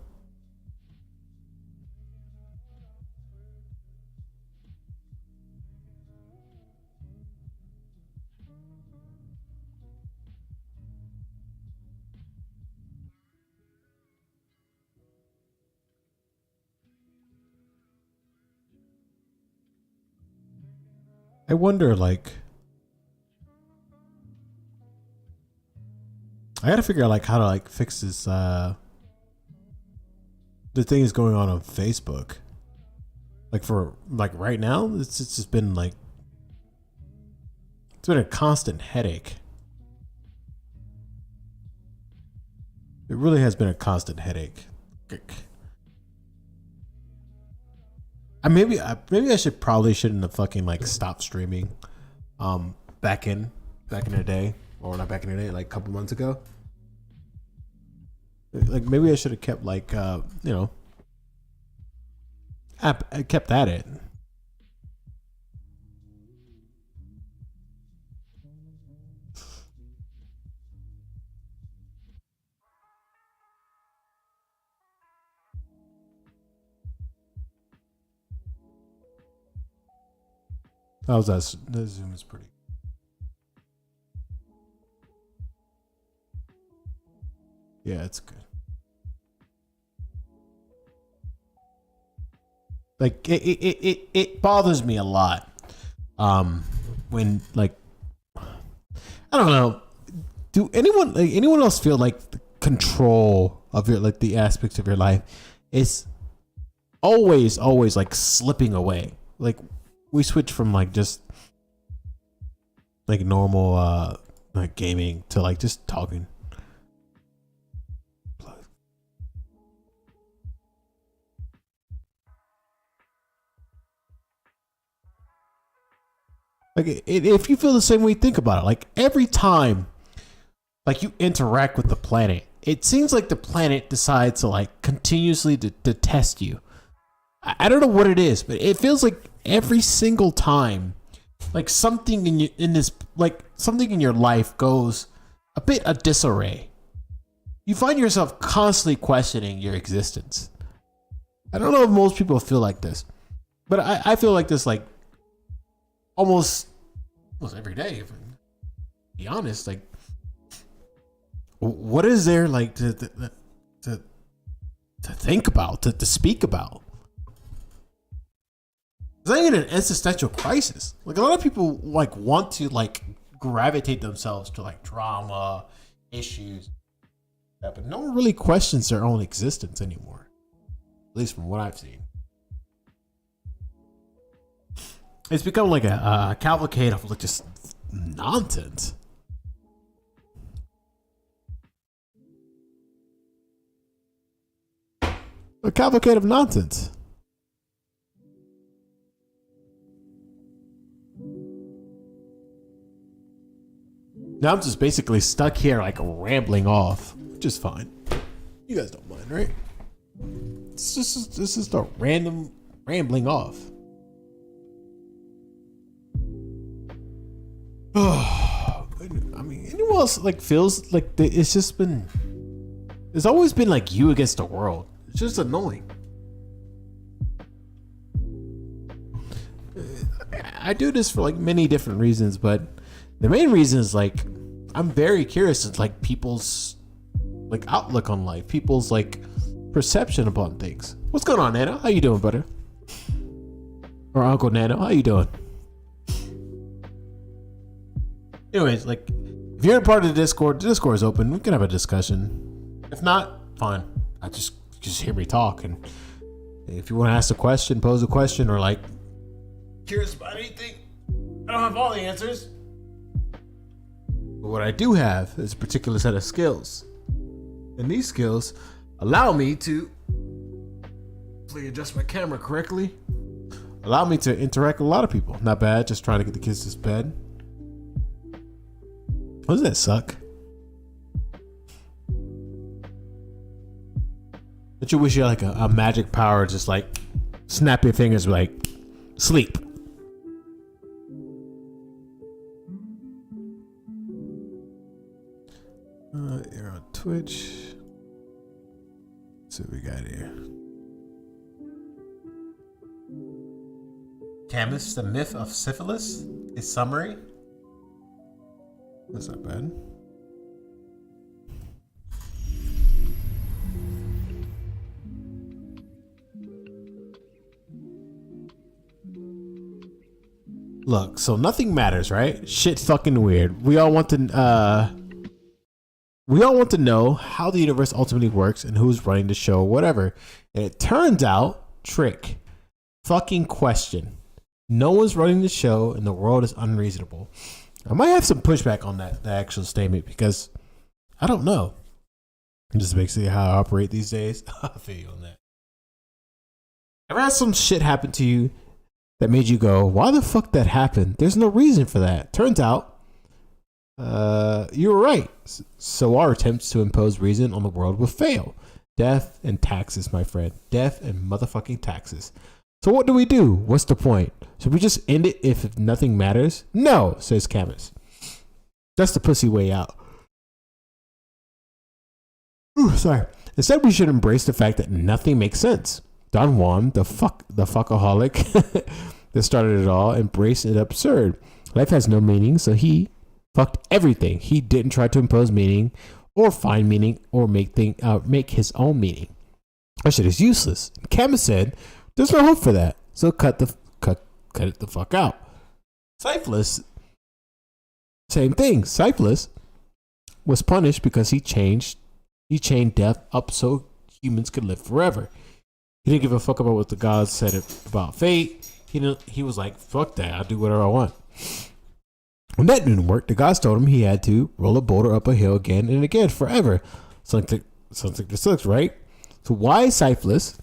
I wonder, like, I gotta figure out like how to like fix this the things going on Facebook. Like for like right now, it's just been like, it's been a constant headache. It really has been a constant headache. Maybe I shouldn't have fucking like stopped streaming back in the day, or not back in the day, like a couple months ago. Like maybe I should have kept like you know, I kept at it. How's that? The zoom is pretty. Yeah, it's good. Like it bothers me a lot. When like, I don't know. Do anyone else feel like the control of your, like the aspects of your life is always like slipping away? Like we switch from like just like normal like gaming to like just talking. Like if you feel the same way, think about it. Like every time like you interact with the planet, it seems like the planet decides to like continuously to test you. I don't know what it is, but it feels like every single time like something something in your life goes a bit of disarray. You find yourself constantly questioning your existence. I don't know if most people feel like this, but I feel like this like almost every day, if I'm be honest. Like what is there like to think about, to speak about? It's not even an existential crisis. Like a lot of people like want to like gravitate themselves to like drama issues, but no one really questions their own existence anymore, at least from what I've seen. It's become like a cavalcade of like just nonsense. A cavalcade of nonsense. Now I'm just basically stuck here like rambling off, which is fine. You guys don't mind, right? This is a random rambling off. I mean, anyone else like feels like it's just been, it's always been like you against the world. It's just annoying. I do this for like many different reasons, but the main reason is like I'm very curious. It's like people's like outlook on life, people's like perception upon things. What's going on, Nano? How you doing, brother? Or Uncle Nano, how you doing? Anyways, like if you're a part of the Discord is open. We can have a discussion. If not, fine. I just hear me talk, and if you want to ask a question, pose a question, or like curious about anything, I don't have all the answers. But what I do have is a particular set of skills, and these skills allow me to hopefully adjust my camera correctly. Allow me to interact with a lot of people. Not bad. Just trying to get the kids to bed. What does that suck? Don't you wish you had like a magic power, just like snap your fingers, like sleep? You're on Twitch. Let's see what we got here. Camus, the myth of syphilis. A summary. That's not bad. Look, so nothing matters, right? Shit's fucking weird. We all want to know how the universe ultimately works and who's running the show, whatever. And it turns out, trick. Fucking question. No one's running the show and the world is unreasonable. I might have some pushback on that actual statement because I don't know. It just basically how I operate these days. I feel you on that. Ever had some shit happen to you that made you go, why the fuck that happened? There's no reason for that. Turns out, you were right. So our attempts to impose reason on the world will fail. Death and taxes, my friend. Death and motherfucking taxes. So what do we do? What's the point? Should we just end it if nothing matters? No, says Camus. That's the pussy way out. Ooh, sorry. Instead, we should embrace the fact that nothing makes sense. Don Juan, the fuckaholic that started it all, embraced it absurd. Life has no meaning, so he fucked everything. He didn't try to impose meaning or find meaning or make his own meaning. That shit is useless. Camus said, there's no hope for that, so cut it the fuck out. Syphilis, same thing. Syphilis was punished because he chained death up so humans could live forever. He didn't give a fuck about what the gods said about fate. He was like, fuck that, I'll do whatever I want. When that didn't work, the gods told him he had to roll a boulder up a hill again and again forever. Sounds like this sucks, right? So why Syphilis,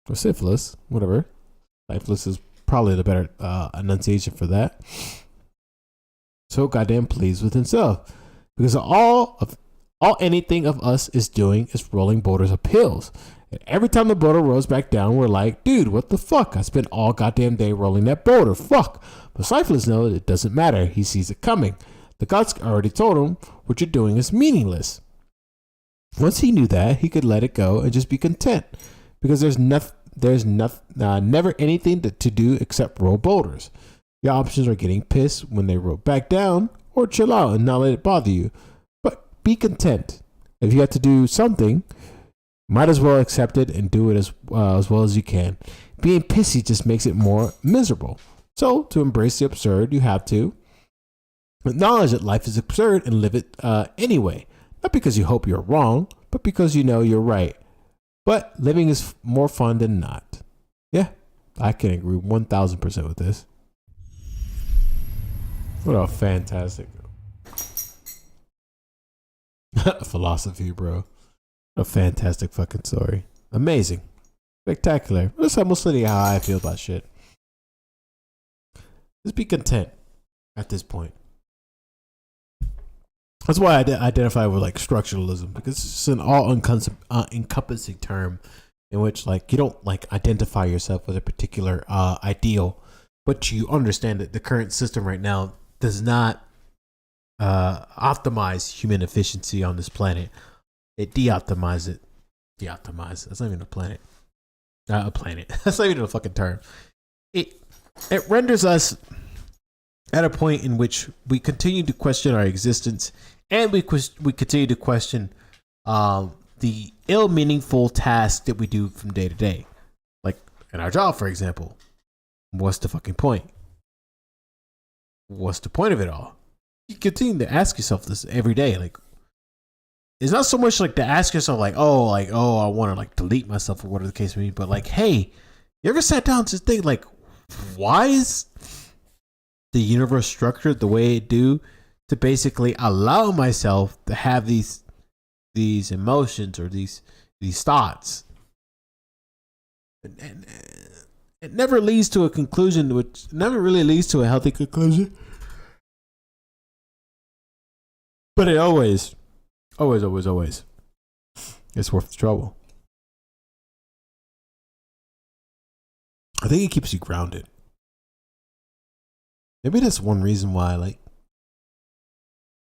or syphilis, whatever. Syphilis is probably the better enunciation for that. So goddamn pleased with himself. Because all anything of us is doing is rolling boulders up hills. And every time the boulder rolls back down, we're like, dude, what the fuck? I spent all goddamn day rolling that boulder. Fuck. But Syphilis knows it doesn't matter. He sees it coming. The gods already told him what you're doing is meaningless. Once he knew that, he could let it go and just be content. Because there's never anything to do except roll boulders. Your options are getting pissed when they roll back down, or chill out and not let it bother you. But be content. If you have to do something, might as well accept it and do it as well as you can. Being pissy just makes it more miserable. So, to embrace the absurd, you have to acknowledge that life is absurd and live it anyway. Not because you hope you're wrong, but because you know you're right. But living is more fun than not. Yeah, I can agree 1000% with this. What a fantastic philosophy, bro. A fantastic fucking story. Amazing. Spectacular. That's almost literally how I feel about shit. Just be content at this point. That's why I identify with like structuralism, because it's just an all-encompassing term in which like you don't like identify yourself with a particular ideal, but you understand that the current system right now does not optimize human efficiency on this planet. It de-optimizes it. De-optimize. That's not even a planet. A planet. That's not even a fucking term. It renders us at a point in which we continue to question our existence, and we continue to question the ill-meaningful tasks that we do from day to day, like in our job, for example. What's the fucking point? What's the point of it all? You continue to ask yourself this every day. Like, it's not so much like to ask yourself like, oh, I want to like delete myself or whatever the case may be, but like, hey, you ever sat down to think like, why is the universe structured the way it do to basically allow myself to have these emotions or these thoughts? And it never leads to a conclusion, which never really leads to a healthy conclusion. But it always it's worth the trouble. I think it keeps you grounded. Maybe that's one reason why like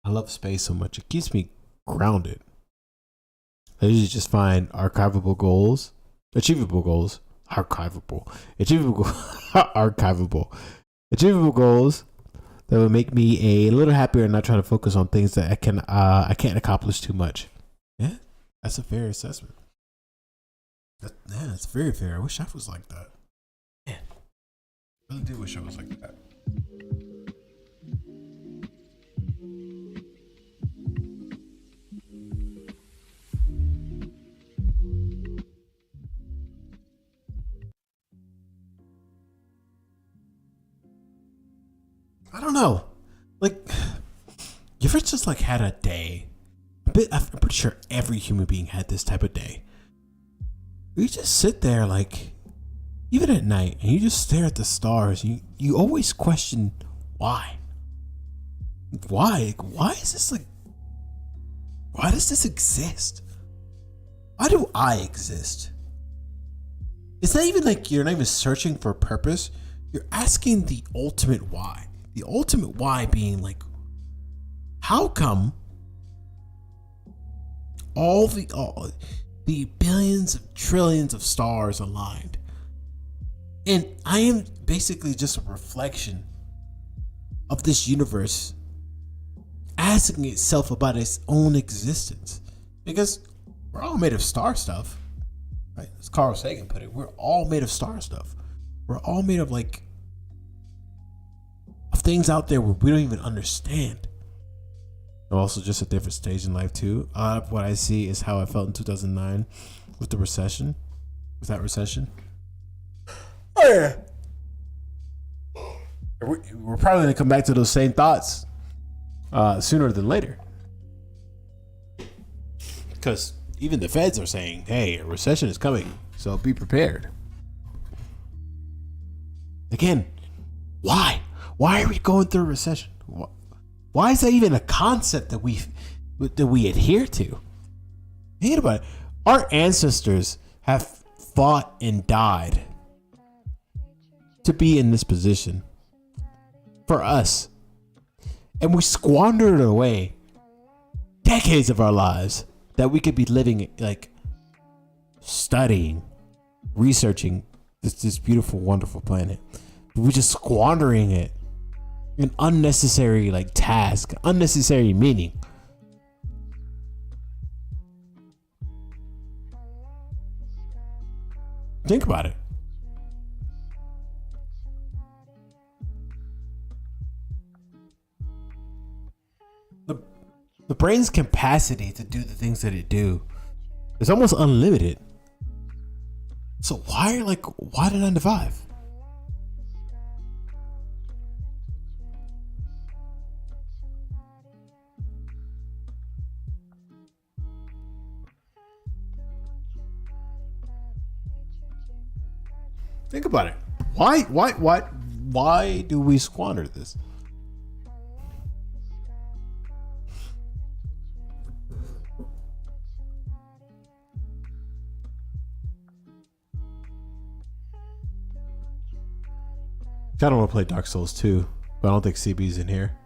I love space so much. It keeps me grounded. I usually just find achievable goals that will make me a little happier and not trying to focus on things that I can't accomplish too much. Yeah, that's a fair assessment. That's very fair. I wish I was like that. Man, I really do wish I was like that. I don't know. Like, you ever just like had a day? I'm pretty sure every human being had this type of day. You just sit there, like, even at night, and you just stare at the stars. You always question why. Why? Why is this like? Why does this exist? Why do I exist? It's not even like you're not even searching for a purpose. You're asking the ultimate why. The ultimate why being like, how come all the billions of trillions of stars aligned? And I am basically just a reflection of this universe asking itself about its own existence. Because we're all made of star stuff, right? As Carl Sagan put it, we're all made of star stuff. We're all made of like of things out there where we don't even understand. I'm also just a different stage in life too. What I see is how I felt in 2009 with the recession. With that recession. Oh yeah. We're probably gonna come back to those same thoughts sooner than later. Because even the feds are saying, hey, a recession is coming, so be prepared. Again, why? Why are we going through a recession? Why is that even a concept that we adhere to? Think about it. Our ancestors have fought and died to be in this position for us. And we squandered away decades of our lives that we could be living, like studying, researching this beautiful, wonderful planet. But we're just squandering it in unnecessary like task, unnecessary meaning. Think about it. The brain's capacity to do the things that it do is almost unlimited. So why the 9 to 5? Think about it. Why do we squander this? I don't want to play Dark Souls 2, but I don't think CB's in here.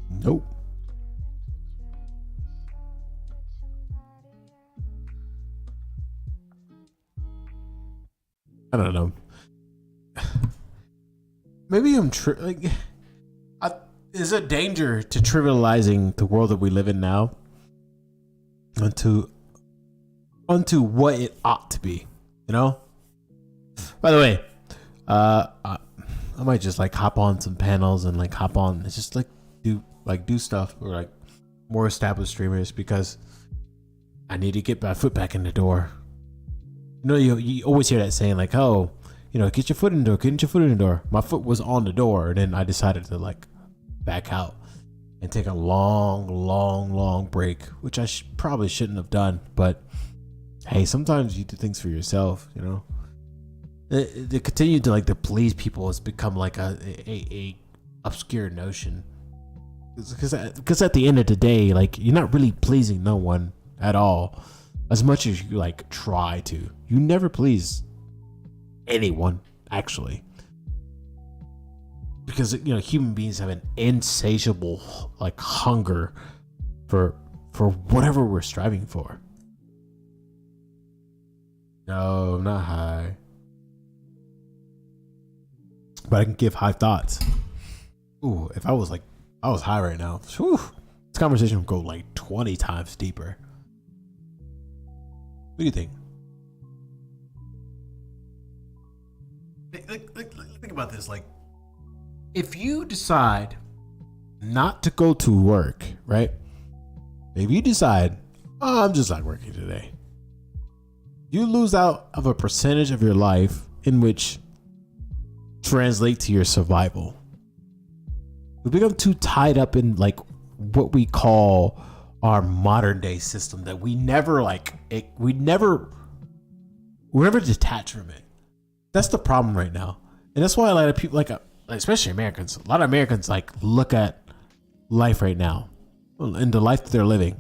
Nope. I don't know. Maybe I'm is a danger to trivializing the world that we live in now onto what it ought to be, you know? By the way, I might just like hop on some panels and like hop on and just like do stuff or like more established streamers because I need to get my foot back in the door. You know, you always hear that saying like, oh, you know, get your foot in the door, get your foot in the door. My foot was on the door, and then I decided to like back out and take a long break, which I probably shouldn't have done. But hey, sometimes you do things for yourself, you know. They continue to like to please people has become like a obscure notion. Because at the end of the day, like you're not really pleasing no one at all, as much as you like try to. You never please anyone, actually, because you know human beings have an insatiable like hunger for whatever we're striving for. No, I'm not high, but I can give high thoughts. Ooh, if I was high right now, whew, this conversation would go like 20 times deeper. What do you think? Think about this. Like, if you decide not to go to work, right? If you decide, oh, I'm just not working today, you lose out of a percentage of your life in which translate to your survival. We become too tied up in like what we call our modern day system that we never detach from it. That's the problem right now, and that's why a lot of people, like especially Americans, a lot of Americans like look at life right now and the life that they're living,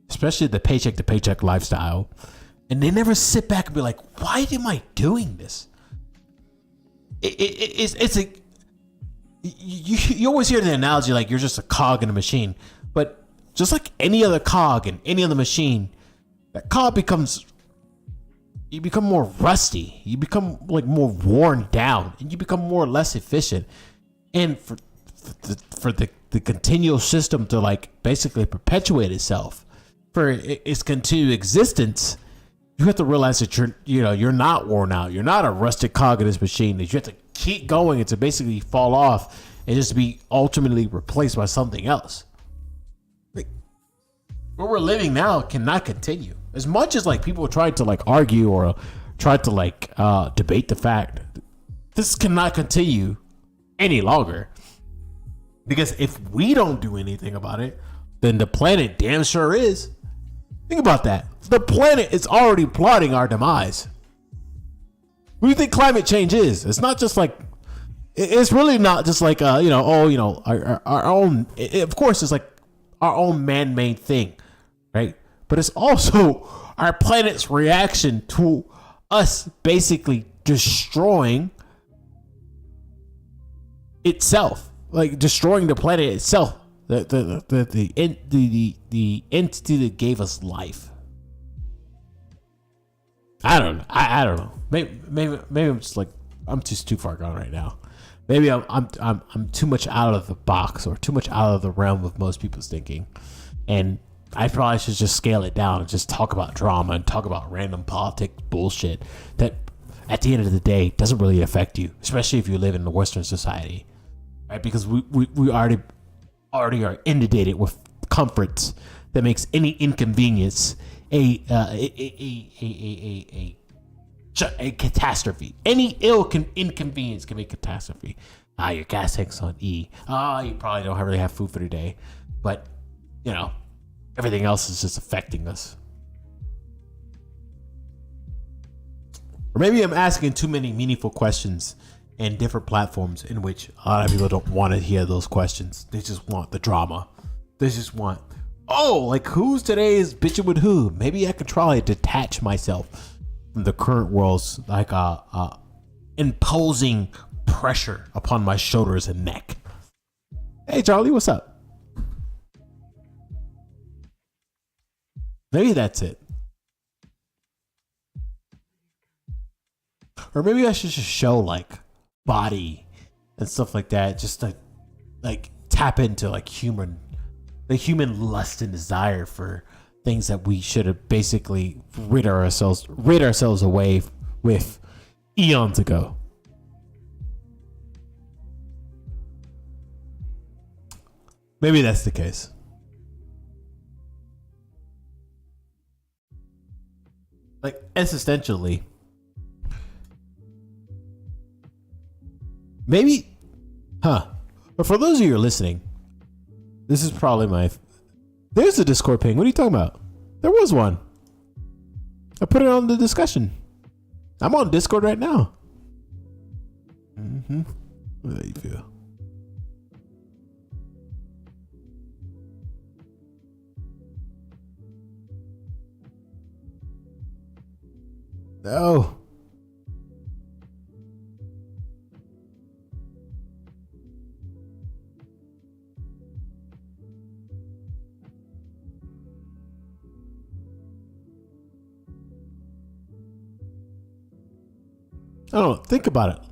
especially the paycheck to paycheck lifestyle, and they never sit back and be like, why am I doing this? You always hear the analogy like you're just a cog in a machine, but just like any other cog in any other machine, that cog you become more rusty, you become like more worn down, and you become more or less efficient. And for the continual system to like basically perpetuate itself for its continued existence, you have to realize that you're not worn out. You're not a rusted cog in this machine. That you have to keep going and to basically fall off and just be ultimately replaced by something else. Like, where we're living now cannot continue. As much as like people try to like argue or try to like debate the fact, this cannot continue any longer. Because if we don't do anything about it, then the planet damn sure is. Think about that. The planet is already plotting our demise. What do you think climate change is? It's not just like, it's really not just like our own. Of course, it's like our own man-made thing, right? But it's also our planet's reaction to us basically destroying itself, like destroying the planet itself, the entity that gave us life. I don't know. Maybe I'm just like, I'm just too far gone right now. Maybe I'm too much out of the box or too much out of the realm of most people's thinking, and I probably should just scale it down and just talk about drama and talk about random politics bullshit that at the end of the day doesn't really affect you, especially if you live in the Western society, right? Because we already are inundated with comforts that makes any inconvenience a catastrophe. Any inconvenience can be a catastrophe. Your gas tank's on E. You probably don't really have food for the day, but you know, everything else is just affecting us. Or maybe I'm asking too many meaningful questions in different platforms in which a lot of people don't want to hear those questions. They just want the drama. They just want, like who's today's bitching with who? Maybe I could try to detach myself from the current world's like imposing pressure upon my shoulders and neck. Hey Charlie, what's up? Maybe that's it. Or maybe I should just show like body and stuff like that, just to like tap into like the human lust and desire for things that we should have basically rid ourselves away with eons ago. Maybe that's the case. Like existentially, maybe, but for those of you who are listening, this is probably there's a Discord ping. What are you talking about? There was one. I put it on the discussion. I'm on Discord right now. Mm-hmm. How do you feel? No. I don't know. Think about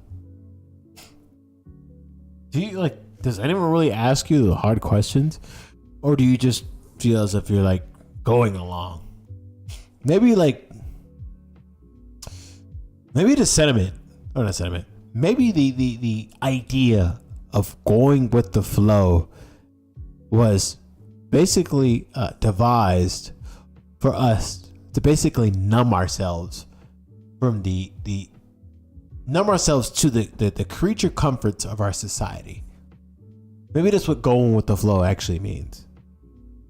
it. Does anyone really ask you the hard questions? Or do you just feel as if you're like going along? Maybe the sentiment, or not sentiment, maybe the idea of going with the flow was basically devised for us to basically numb ourselves from numb ourselves to the creature comforts of our society. Maybe that's what going with the flow actually means.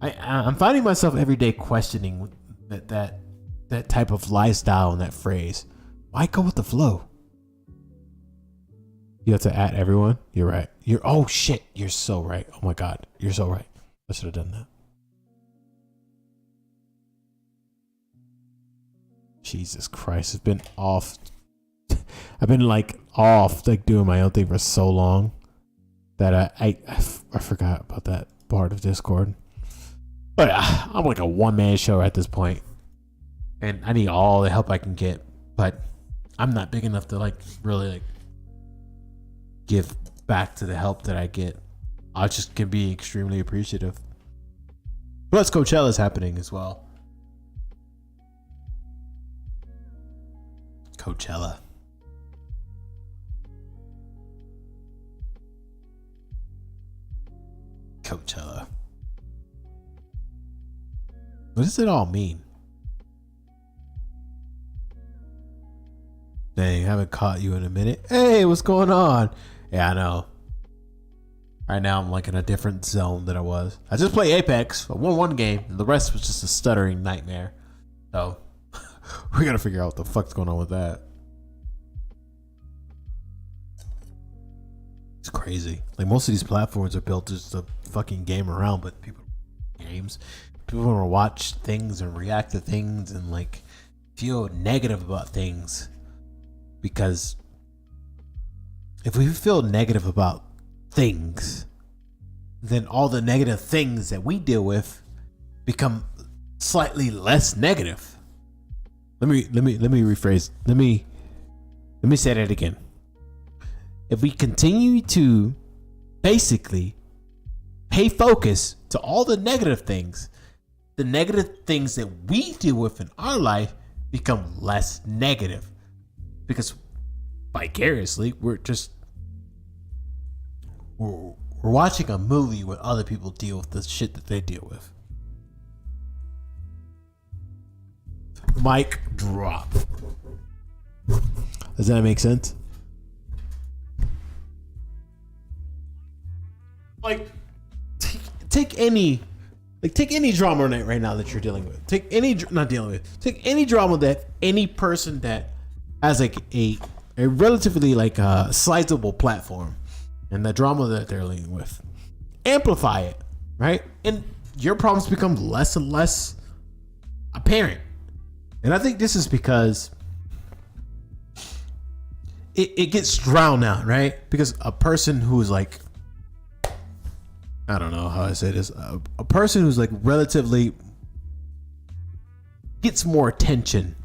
I'm finding myself every day questioning that type of lifestyle and that phrase. Why go with the flow? You have to at everyone. You're right. Oh shit. You're so right. Oh my God. You're so right. I should have done that. Jesus Christ. It's been off. I've been off doing my own thing for so long that I forgot about that part of Discord. But I'm like a one-man show at this point, and I need all the help I can get. But I'm not big enough to really give back to the help that I get. I just can be extremely appreciative. Plus, Coachella is happening as well. Coachella. What does it all mean? Dang, haven't caught you in a minute. Hey, what's going on? Yeah, I know. Right now I'm in a different zone than I was. I just played Apex. I won one game. The rest was just a stuttering nightmare. So we gotta figure out what the fuck's going on with that. It's crazy. Most of these platforms are built just to fucking game around, but people games. People want to watch things and react to things and feel negative about things. Because if we feel negative about things, then all the negative things that we deal with become slightly less negative. Let me rephrase. Let me say that again. If we continue to basically pay focus to all the negative things that we deal with in our life become less negative. Because vicariously, we're watching a movie where other people deal with the shit that they deal with. Mic drop. Does that make sense? Take any drama right now that you're dealing with. Take any drama that any person that has a relatively sizable platform and the drama that they're dealing with. Amplify it, right? And your problems become less and less apparent. And I think this is because it gets drowned out, right? Because a person who's I don't know how I say this. A person who's relatively gets more attention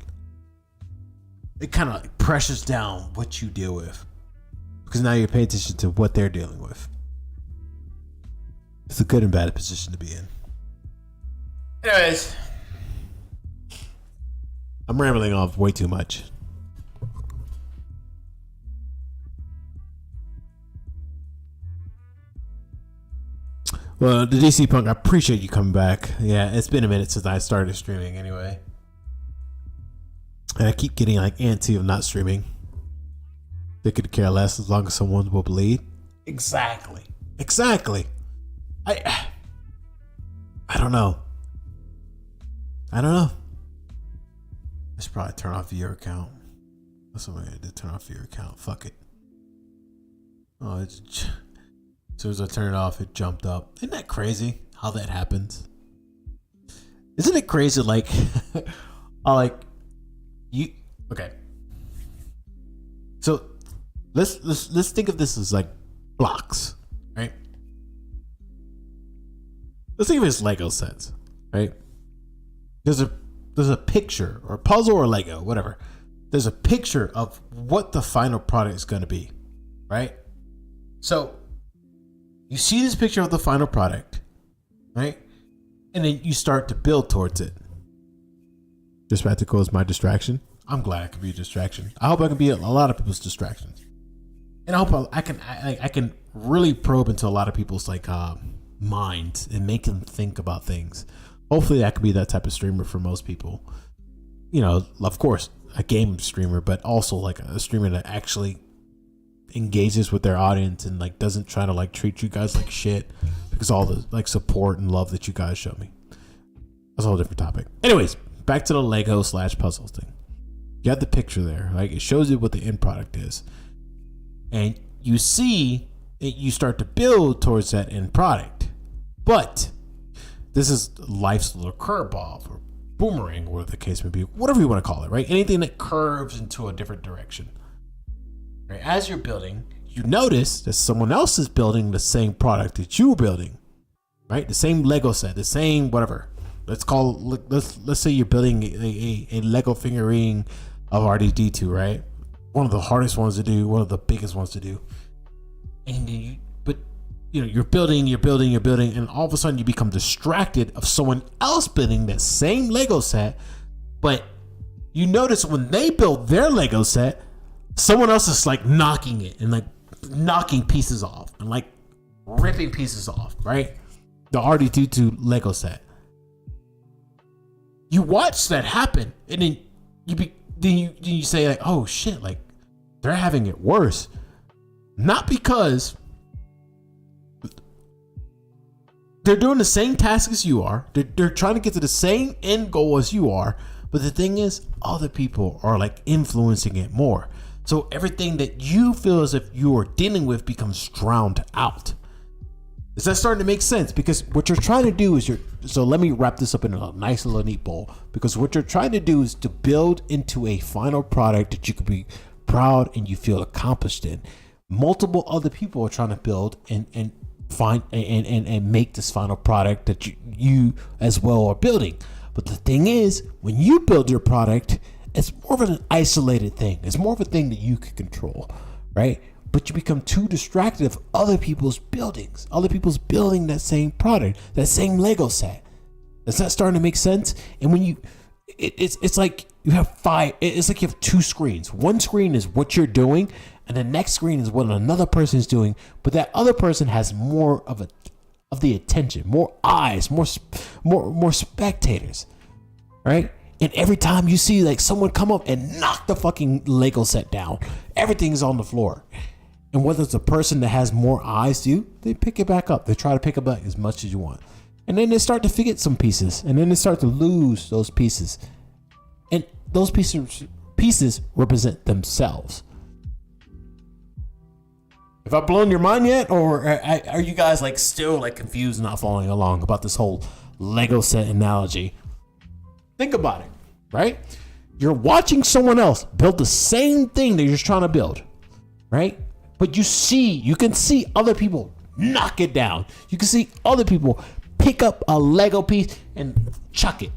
it kind of like pressures down what you deal with, because now you're paying attention to what they're dealing with. It's a good and bad position to be in. Anyways, I'm rambling off way too much. Well, the DC Punk, I appreciate you coming back. Yeah, it's been a minute since I started streaming anyway. And I keep getting like antsy of not streaming. They could care less as long as someone will bleed. Exactly. I don't know. I should probably turn off viewer account. That's what I did. Turn off viewer account. Fuck it. Oh, as soon as I turn it off, it jumped up. Isn't that crazy how that happens? Isn't it crazy? Like, okay. So let's think of this as like blocks, right? Let's think of it as Lego sets, right? There's a picture or a puzzle or Lego, whatever. There's a picture of what the final product is going to be, right? So you see this picture of the final product, right? And then you start to build towards it. This practical is my distraction. I'm glad I can be a distraction. I hope I can be a lot of people's distractions. And I hope I can really probe into a lot of people's like minds and make them think about things. Hopefully I could be that type of streamer for most people. You know, of course, a game streamer, but also like a streamer that actually engages with their audience and like doesn't try to like treat you guys like shit because all the like support and love that you guys show me. That's a whole different topic. Anyways, back to the Lego / puzzles thing. You have the picture there, like it shows you what the end product is, and you see it, you start to build towards that end product. But this is life's little curveball or boomerang, or whatever the case may be, whatever you want to call it, right? Anything that curves into a different direction. Right? As you're building, you notice that someone else is building the same product that you're building, right? The same Lego set, the same whatever. Let's say you're building a Lego figurine of RDD2, right? One of the hardest ones to do, one of the biggest ones to do. And you're building, and all of a sudden you become distracted of someone else building that same Lego set. But you notice when they build their Lego set, someone else is like knocking it and like knocking pieces off and like ripping pieces off, right? The RDD2 Lego set. You watch that happen, and then you say like, oh shit, like they're having it worse. Not because they're doing the same task as you are. They're trying to get to the same end goal as you are. But the thing is, other people are like influencing it more. So everything that you feel as if you are dealing with becomes drowned out. Is that starting to make sense? Because what you're trying to do is so let me wrap this up in a nice little neat bowl. Because what you're trying to do is to build into a final product that you could be proud and you feel accomplished in. Multiple other people are trying to build and find and make this final product that you as well are building. But the thing is, when you build your product, it's more of an isolated thing. It's more of a thing that you can control, right? But you become too distracted of other people's buildings, other people's building that same product, that same Lego set. Is that starting to make sense? And when it's like you have it's like you have two screens. One screen is what you're doing, and the next screen is what another person is doing. But that other person has more of the attention, more eyes, more spectators, right? And every time you see like someone come up and knock the fucking Lego set down, everything's on the floor. And whether it's a person that has more eyes to you, they pick it back up. They try to pick it back as much as you want. And then they start to forget some pieces. And then they start to lose those pieces. And those pieces represent themselves. Have I blown your mind yet? Or are you guys like still like confused and not following along about this whole Lego set analogy? Think about it, right? You're watching someone else build the same thing that you're trying to build, right? But you can see other people knock it down. You can see other people pick up a Lego piece and chuck it.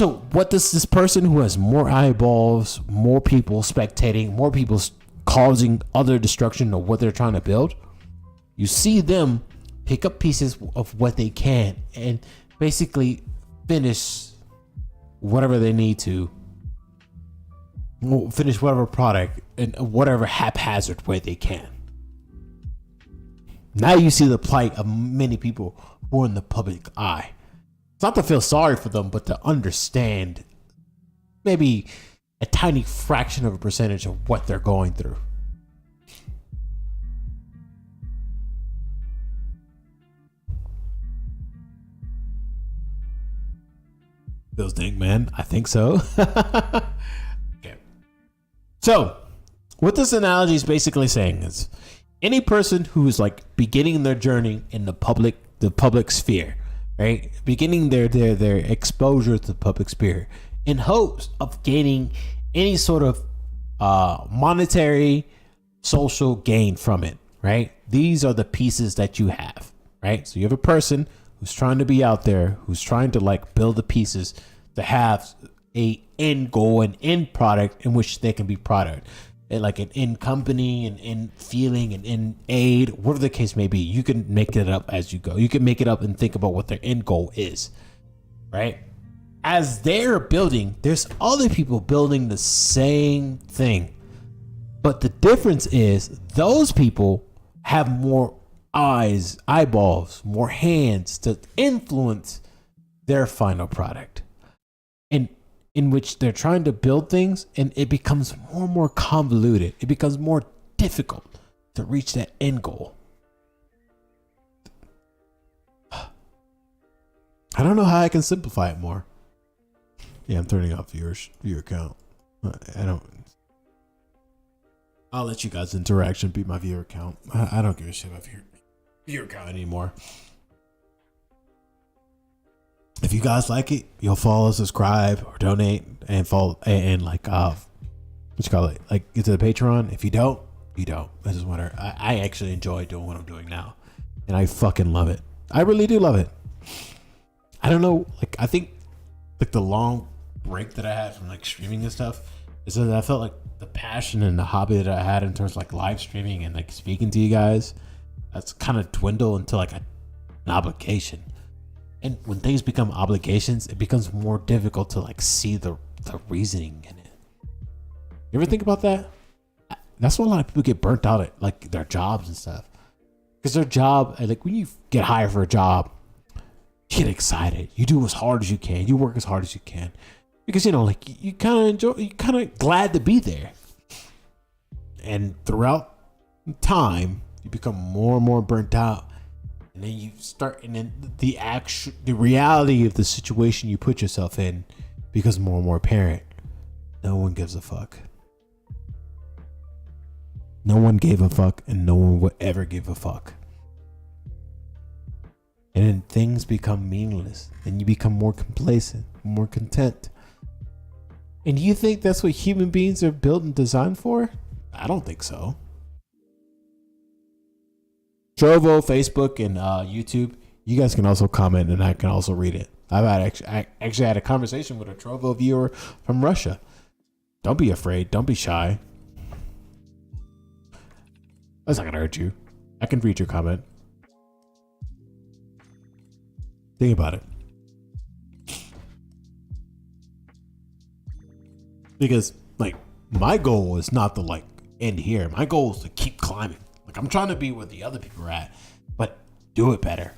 So what does this person who has more eyeballs, more people spectating, more people causing other destruction of what they're trying to build? You see them pick up pieces of what they can and basically finish whatever they need to, finish whatever product in whatever haphazard way they can. Now you see the plight of many people who are in the public eye. It's not to feel sorry for them, but to understand maybe a tiny fraction of a percentage of what they're going through. Those dang man, I think so. Okay. So, what this analogy is basically saying is any person who is like beginning their journey in the public sphere, right? Beginning their exposure to the public sphere in hopes of gaining any sort of monetary, social gain from it, right? These are the pieces that you have, right? So you have a person who's trying to be out there, who's trying to like build the pieces to have a end goal, an end product in which they can be product, and like an end company, an end feeling, an end aid, whatever the case may be. You can make it up as you go. You can make it up and think about what their end goal is, right? As they're building, there's other people building the same thing, but the difference is those people have more eyes, eyeballs, more hands to influence their final product, and in which they're trying to build things, and it becomes more and more convoluted. It becomes more difficult to reach that end goal. I don't know how I can simplify it more. Yeah, I'm turning off viewer count. I'll let you guys' interaction be my viewer count. I don't give a shit about viewer count anymore. If you guys like it, you'll follow, subscribe, or donate, and follow, and like what you call it, like get to the Patreon. If you don't, you don't. This is what I actually enjoy doing what I'm doing now, and I fucking love it. I really do love it. I don't know, like I think like the long break that I had from like streaming and stuff is that I felt like the passion and the hobby that I had in terms of like live streaming and like speaking to you guys, that's kind of dwindled into like an obligation. And when things become obligations, it becomes more difficult to like see the reasoning in it. You ever think about that? That's why a lot of people get burnt out at like their jobs and stuff. Because their job, like when you get hired for a job, you get excited. You do as hard as you can. You work as hard as you can. Because, you know, like you kind of enjoy, you kind of glad to be there. And throughout time, you become more and more burnt out. And then you start, and then the reality of the situation you put yourself in becomes more and more apparent. No one gives a fuck. No one gave a fuck, and no one would ever give a fuck. And then things become meaningless, and you become more complacent, more content. And you think that's what human beings are built and designed for? I don't think so. Trovo, Facebook, and YouTube. You guys can also comment, and I can also read it. I actually had a conversation with a Trovo viewer from Russia. Don't be afraid. Don't be shy. That's not gonna hurt you. I can read your comment. Think about it. Because like my goal is not to like end here. My goal is to keep climbing. Like I'm trying to be where the other people are at, but do it better.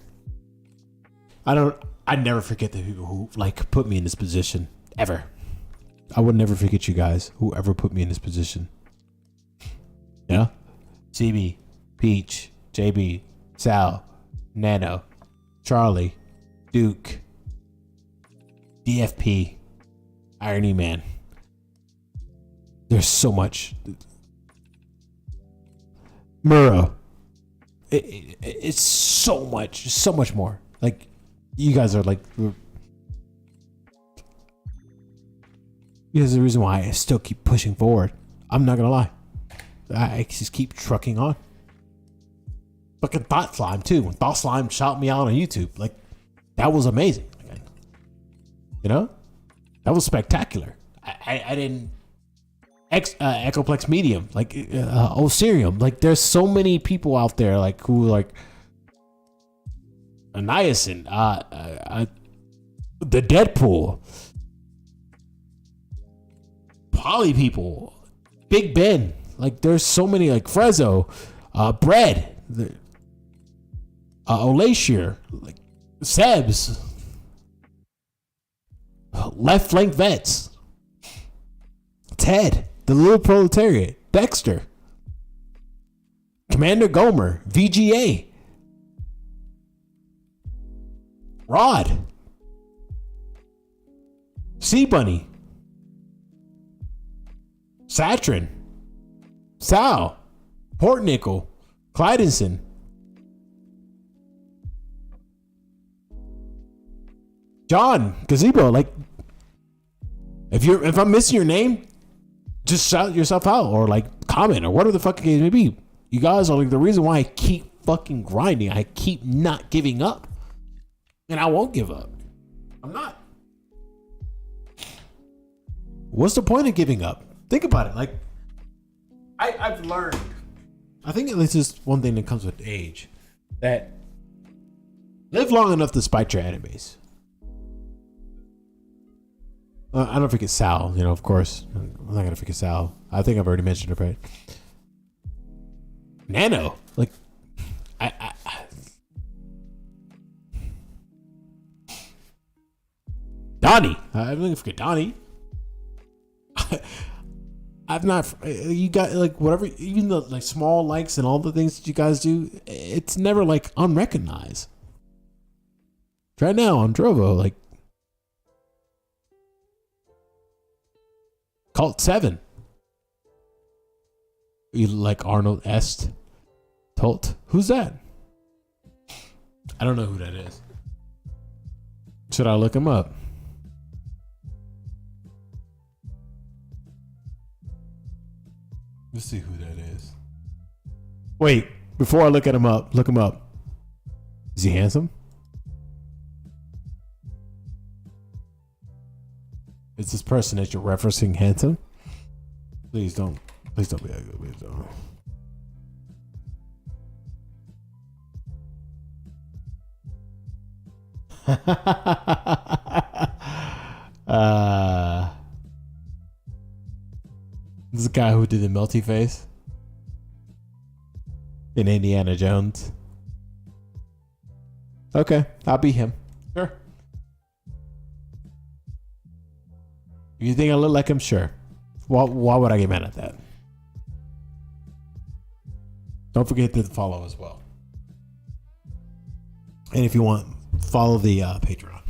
I never forget the people who like put me in this position ever. I would never forget you guys who ever put me in this position. Yeah? CB, Peach, JB, Sal, Nano, Charlie, Duke, DFP, Irony Man. There's so much. Murrow. It's so much more. Like, you guys are like, you guys are the reason why I still keep pushing forward. I'm not gonna lie. I just keep trucking on. Fucking Thought Slime too. When Thought Slime shot me out on YouTube, like that was amazing. You know? That was spectacular. I didn't. Echoplex Medium, like Osirium. Like there's so many people out there like who like Niacin, the Deadpool, Poly people, Big Ben. Like there's so many like Frezzo, Bread, Olashir, like Sebs, Left Flank Vets, Ted, the Little Proletariat, Dexter, Commander Gomer, VGA, Rod, Sea Bunny, Satrin, Sal, Portnickel, Clydenson, John, Gazebo. Like, if I'm missing your name, just shout yourself out or like comment or whatever the fuck it may be. You guys are like the reason why I keep fucking grinding. I keep not giving up, and I won't give up. I'm not. What's the point of giving up? Think about it. Like, I've learned. I think this is one thing that comes with age. That live long enough to spite your enemies. I don't forget Sal, you know, of course. I'm not gonna forget Sal. I think I've already mentioned it, right? Nano, like, I Donnie. I'm not gonna forget Donnie. I've not. You got like whatever, even the like small likes and all the things that you guys do. It's never like unrecognized. Right now on Drovo, like. Cult 7. You like Arnold Est? Tolt? Who's that? I don't know who that is. Should I look him up? Let's see who that is. Wait, before I look him up. Is he handsome? Is this person that you're referencing handsome? Please don't be ugly. Please don't. This is the guy who did the melty face in Indiana Jones. Okay, I'll be him. Sure. You think I look like him? Sure. Why would I get mad at that? Don't forget to follow as well. And if you want, follow the Patreon.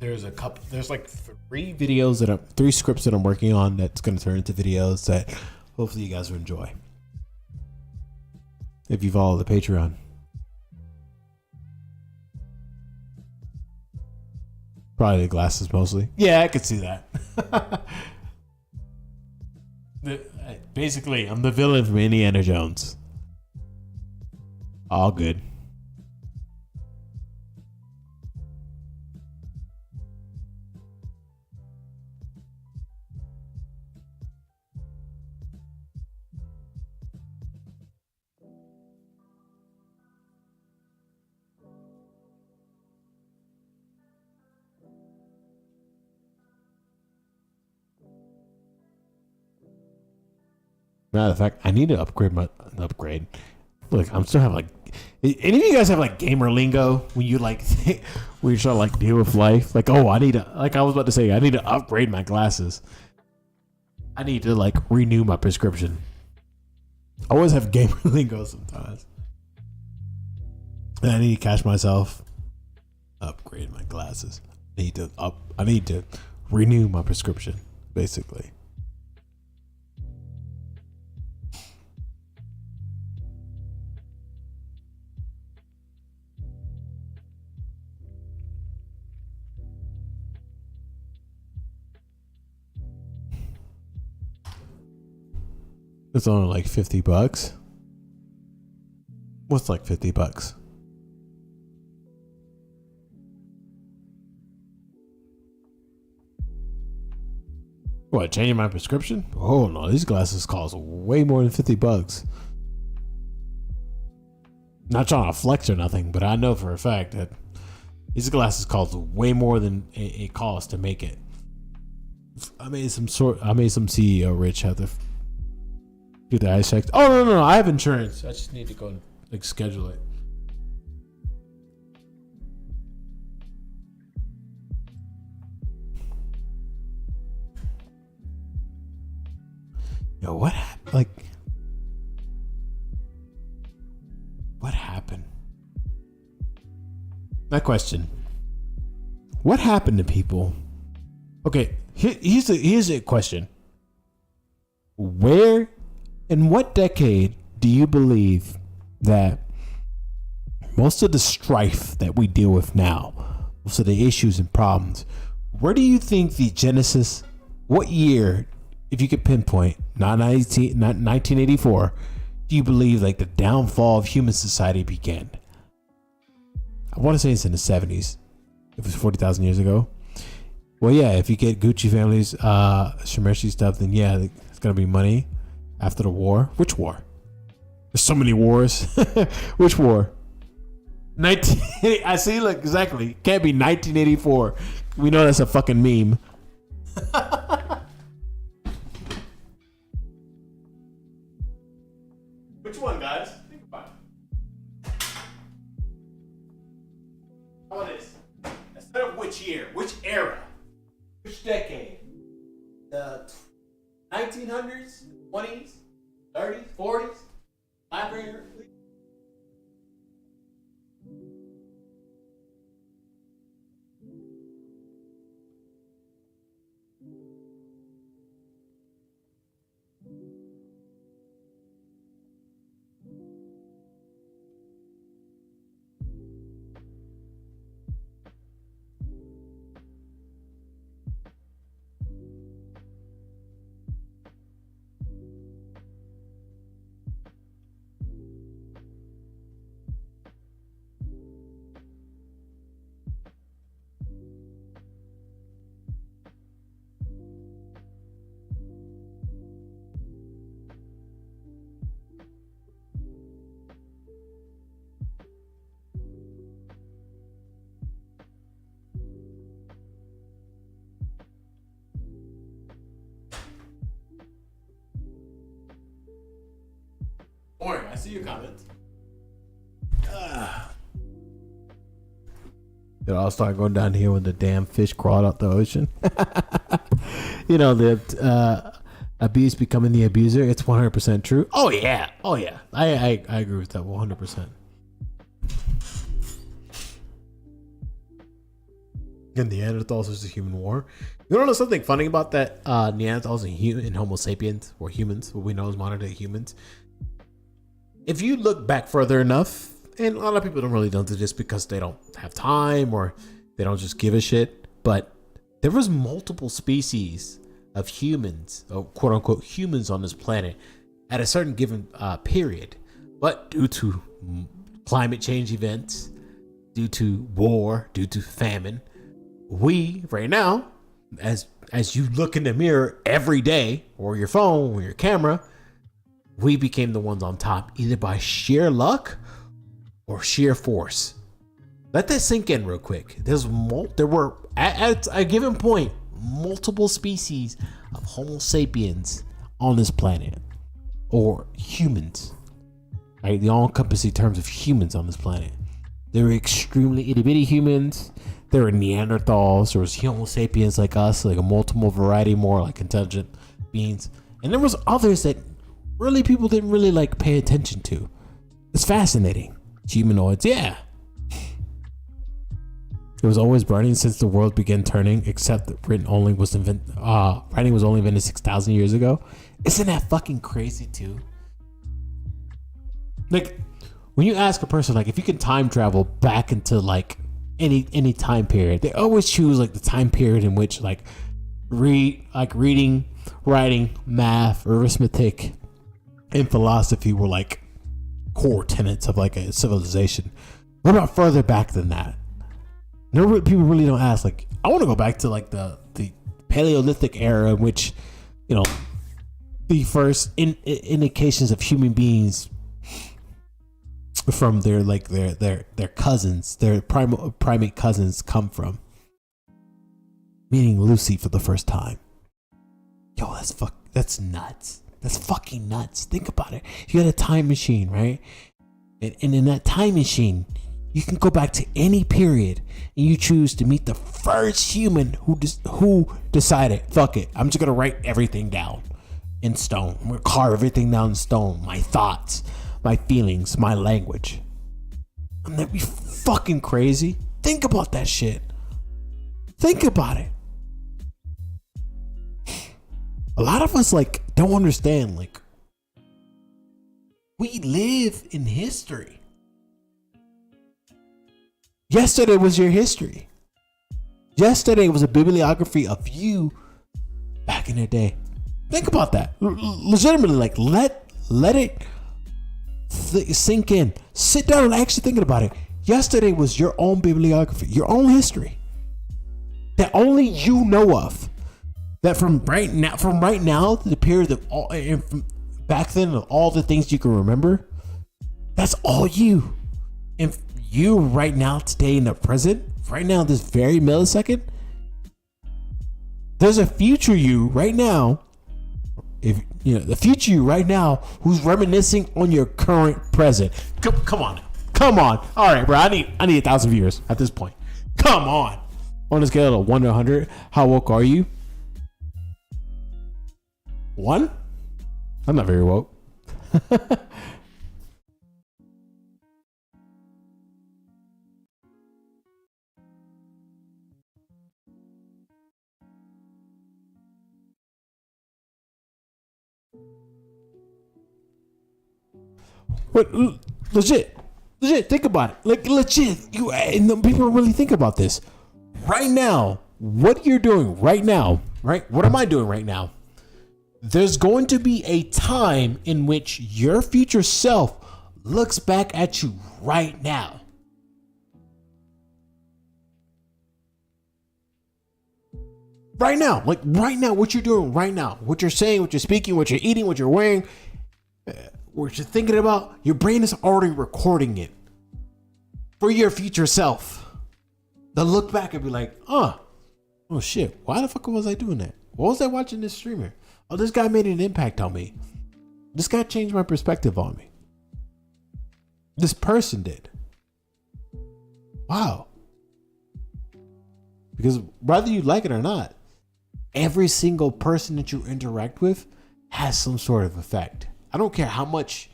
There's like three scripts that I'm working on that's going to turn into videos that hopefully you guys will enjoy. If you follow the Patreon. Probably the glasses mostly. Yeah, I could see that. Basically, I'm the villain from Indiana Jones. All good. Matter of fact, I need to upgrade. Look, I'm still having like. Any of you guys have like gamer lingo when you like when you try to like deal with life? Like, oh, I need to. Like I was about to say, I need to upgrade my glasses. I need to like renew my prescription. I always have gamer lingo sometimes. And I need to catch myself. Upgrade my glasses. I need to renew my prescription, basically. It's only like $50. What's like $50? What, changing my prescription? Oh no, these glasses cost way more than $50. Not trying to flex or nothing, but I know for a fact that these glasses cost way more than it costs to make it. I made some CEO rich have to get the eyes checked. Oh no, I have insurance. I just need to go and schedule it. Yo, what happened? What happened? My question. What happened to people? Okay, here's a question. Where, in what decade do you believe that most of the strife that we deal with now, most of the issues and problems, where do you think the genesis, what year, if you could pinpoint, not 1984, do you believe like the downfall of human society began? I want to say it's in the 70s. If it's 40,000 years ago. Well, yeah, if you get Gucci family's Shimeshi stuff, then yeah, it's going to be money after the war. Which war? There's so many wars. Which war? I see, look, exactly. Can't be 1984. We know that's a fucking meme. Which one, guys? Think about it. How about this? Instead of which year, which era, which decade? The 1900s, 20s, 30s, 40s? Library? Orin, I see your comments. It all started going down here when the damn fish crawled out the ocean. You know, the abuse becoming the abuser. It's 100% true. Oh yeah. I agree with that 100%. And Neanderthals versus the human war. You know something funny about that? Neanderthals and Homo sapiens, or humans, what we know as modern day humans. If you look back further enough, and a lot of people don't really do this because they don't have time or they don't just give a shit, but there was multiple species of humans, or quote unquote humans on this planet at a certain given period. But due to climate change events, due to war, due to famine, we right now, as you look in the mirror every day, or your phone or your camera, we became the ones on top, either by sheer luck or sheer force. Let that sink in real quick. There were at a given point multiple species of Homo sapiens on this planet, or humans. Right, the all-encompassing terms of humans on this planet. There were extremely itty bitty humans. There were Neanderthals. There was Homo sapiens like us, like a multiple variety, more like intelligent beings, and there was others that really people didn't really like pay attention to. It's fascinating. Humanoids, yeah. It was always burning since the world began turning, except that writing was only invented 6,000 years ago. Isn't that fucking crazy too? Like, when you ask a person, like, if you can time travel back into like any time period, they always choose like the time period in which like reading, writing, math, arithmetic, and philosophy were like core tenets of like a civilization. What about further back than that? People really don't ask. Like, I want to go back to like the Paleolithic era, in which, you know, the first indications of human beings from their cousins, their primate cousins, come from. Meeting Lucy for the first time. Yo, that's nuts. That's fucking nuts. Think about it. You got a time machine, right? And in that time machine, you can go back to any period and you choose to meet the first human who decided, fuck it, I'm just gonna write everything down in stone. I'm gonna carve everything down in stone. My thoughts, my feelings, my language. Wouldn't that be fucking crazy? Think about that shit. Think about it. A lot of us don't understand, we live in history. Yesterday was your history. Yesterday was a bibliography of you back in the day. Think about that. Legitimately, let it sink in. Sit down and actually thinking about it. Yesterday was your own bibliography, your own history that only you know of. That from right now, the period of all, and from back then, of all the things you can remember, that's all you. And you right now, today in the present, right now, this very millisecond, there's a future you right now. If you know the future you right now, who's reminiscing on your current present. Come on, All right, bro. I need 1,000 viewers at this point. Come on. On a scale of 1 to 100, how woke are you? 1? I'm not very woke. But legit, think about it. Legit, and people don't really think about this. Right now, what you're doing right now, right? What am I doing right now? There's going to be a time in which your future self looks back at you right now. Right now, what you're doing right now, what you're saying, what you're speaking, what you're eating, what you're wearing, what you're thinking about, your brain is already recording it for your future self. They'll look back and be like, oh shit, why the fuck was I doing that? What was I watching this streamer? Oh, this guy made an impact on me. This guy changed my perspective on me. This person did. Wow. Because whether you like it or not, every single person that you interact with has some sort of effect. I don't care how much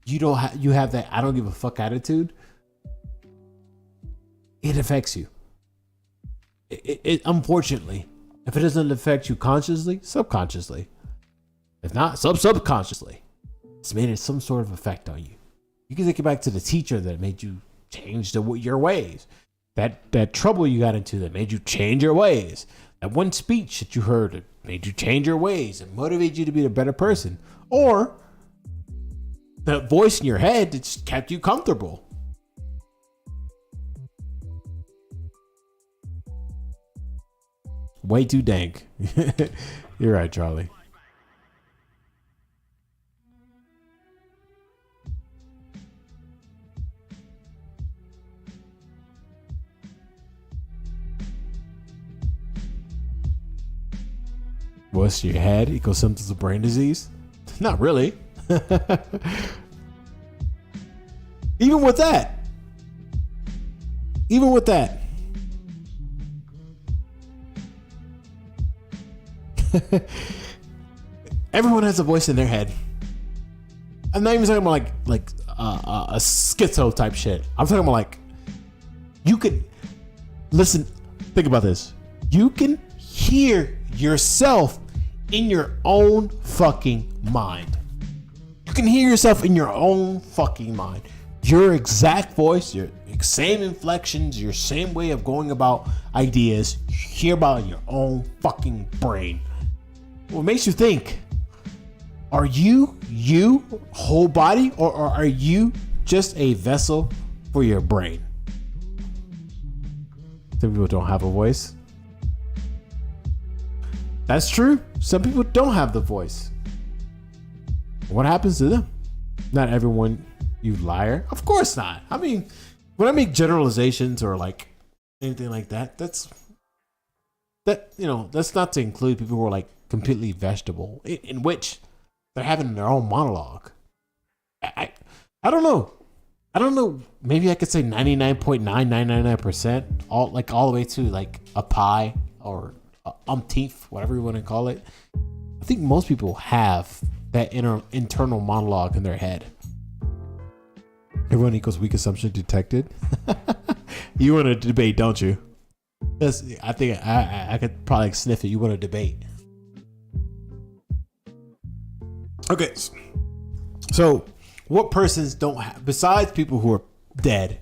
you have that I don't give a fuck attitude. It affects you. It unfortunately, if it doesn't affect you consciously, subconsciously, if not subconsciously, it's made some sort of effect on you. You can think back to the teacher that made you change your ways. That trouble you got into that made you change your ways. That one speech that you heard that made you change your ways and motivate you to be a better person. Or that voice in your head that just kept you comfortable. Way too dank. You're right, Charlie. Voice in your head equals symptoms of brain disease? Not really. Even with that. Everyone has a voice in their head. I'm not even talking about like a schizo type shit. I'm talking about you could listen. Think about this. You can hear yourself in your own fucking mind. You can hear yourself in your own fucking mind. Your exact voice, your same inflections, your same way of going about ideas, you hear about in your own fucking brain. What makes you think? Are you whole body, or are you just a vessel for your brain? Some people don't have a voice. That's true. Some people don't have the voice. What happens to them? Not everyone, you liar. Of course not. I mean, when I make generalizations or like anything like that, that's not to include people who are like completely vegetable, in which they're having their own monologue. I don't know. I don't know. Maybe I could say 99.9999% all the way to like a pi or umpteenth, whatever you want to call it. I think most people have that internal monologue in their head. Everyone equals weak assumption detected. You want to debate, don't you? I think I could probably sniff it. You want to debate. Okay. So what persons don't have, besides people who are dead,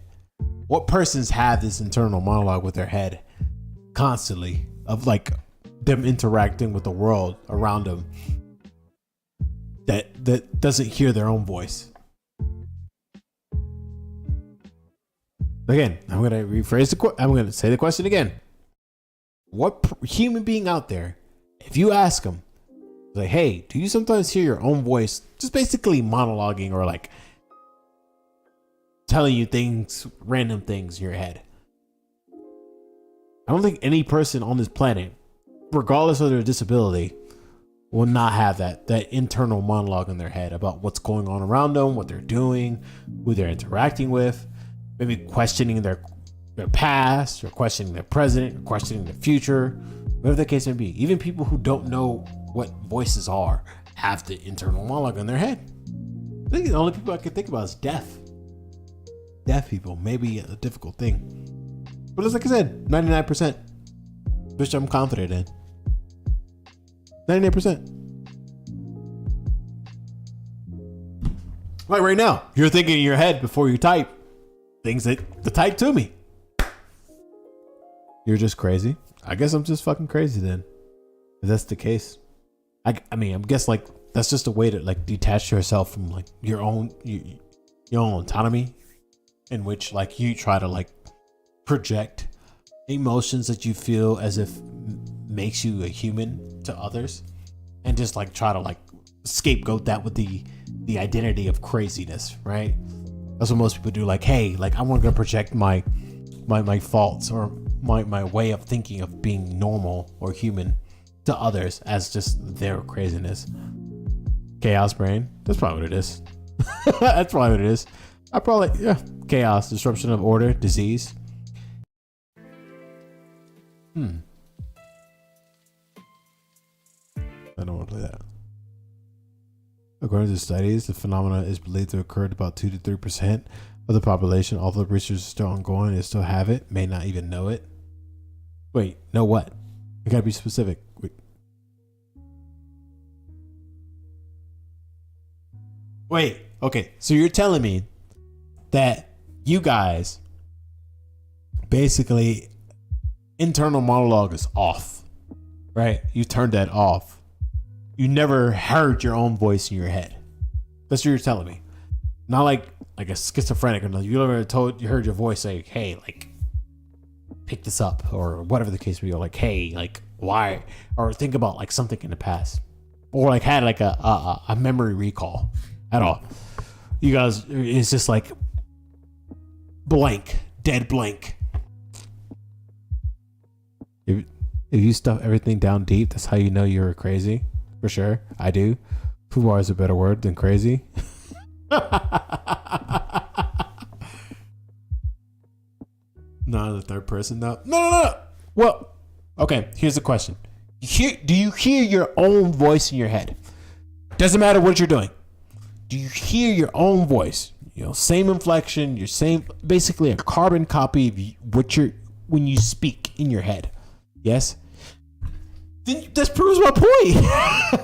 what persons have this internal monologue with their head constantly of like them interacting with the world around them that doesn't hear their own voice? Again, I'm going to say the question again. What human being out there, if you ask them, like, hey, do you sometimes hear your own voice just basically monologuing or like telling you things, random things in your head? I don't think any person on this planet, regardless of their disability, will not have that internal monologue in their head about what's going on around them, what they're doing, who they're interacting with, maybe questioning their past, or questioning their present, or questioning their future, whatever the case may be. Even people who don't know what voices are have the internal monologue in their head. I think the only people I can think about is deaf people. Maybe a difficult thing, but it's like I said, 99%, which I'm confident in. 99%. Right now, you're thinking in your head before you type things to type to me. You're just crazy. I guess I'm just fucking crazy then, if that's the case. I mean, I guess like that's just a way to like detach yourself from like your own autonomy, in which like you try to like project emotions that you feel as if makes you a human to others, and just like try to like scapegoat that with the identity of craziness, right? That's what most people do. Like, hey, like I'm gonna project my faults or my way of thinking of being normal or human to others as just their craziness. Chaos brain. That's probably what it is. That's probably what it is. Chaos, disruption of order, disease. I don't want to play that. According to studies, the phenomena is believed to occur to about 2 to 3% of the population. Although research is still ongoing, they still have it, may not even know it. Wait, know what? You gotta be specific. Wait, okay, so you're telling me that you guys basically internal monologue is off, right? You turned that off. You never heard your own voice in your head. That's what you're telling me. Not like a schizophrenic. Or you never you heard your voice say, "Hey, like, pick this up," or whatever the case may be. Or like, "Hey, like, why?" Or think about like something in the past, or like had like a memory recall at all. You guys, it's just like blank, dead blank. If you stuff everything down deep, that's how you know you're crazy. For sure, I do. Fubar is a better word than crazy. Not the third person though. No. Well, okay. Here's the question: do you hear your own voice in your head? Doesn't matter what you're doing. Do you hear your own voice? You know, same inflection, your same, basically a carbon copy of when you speak in your head. Yes. Then that proves my point.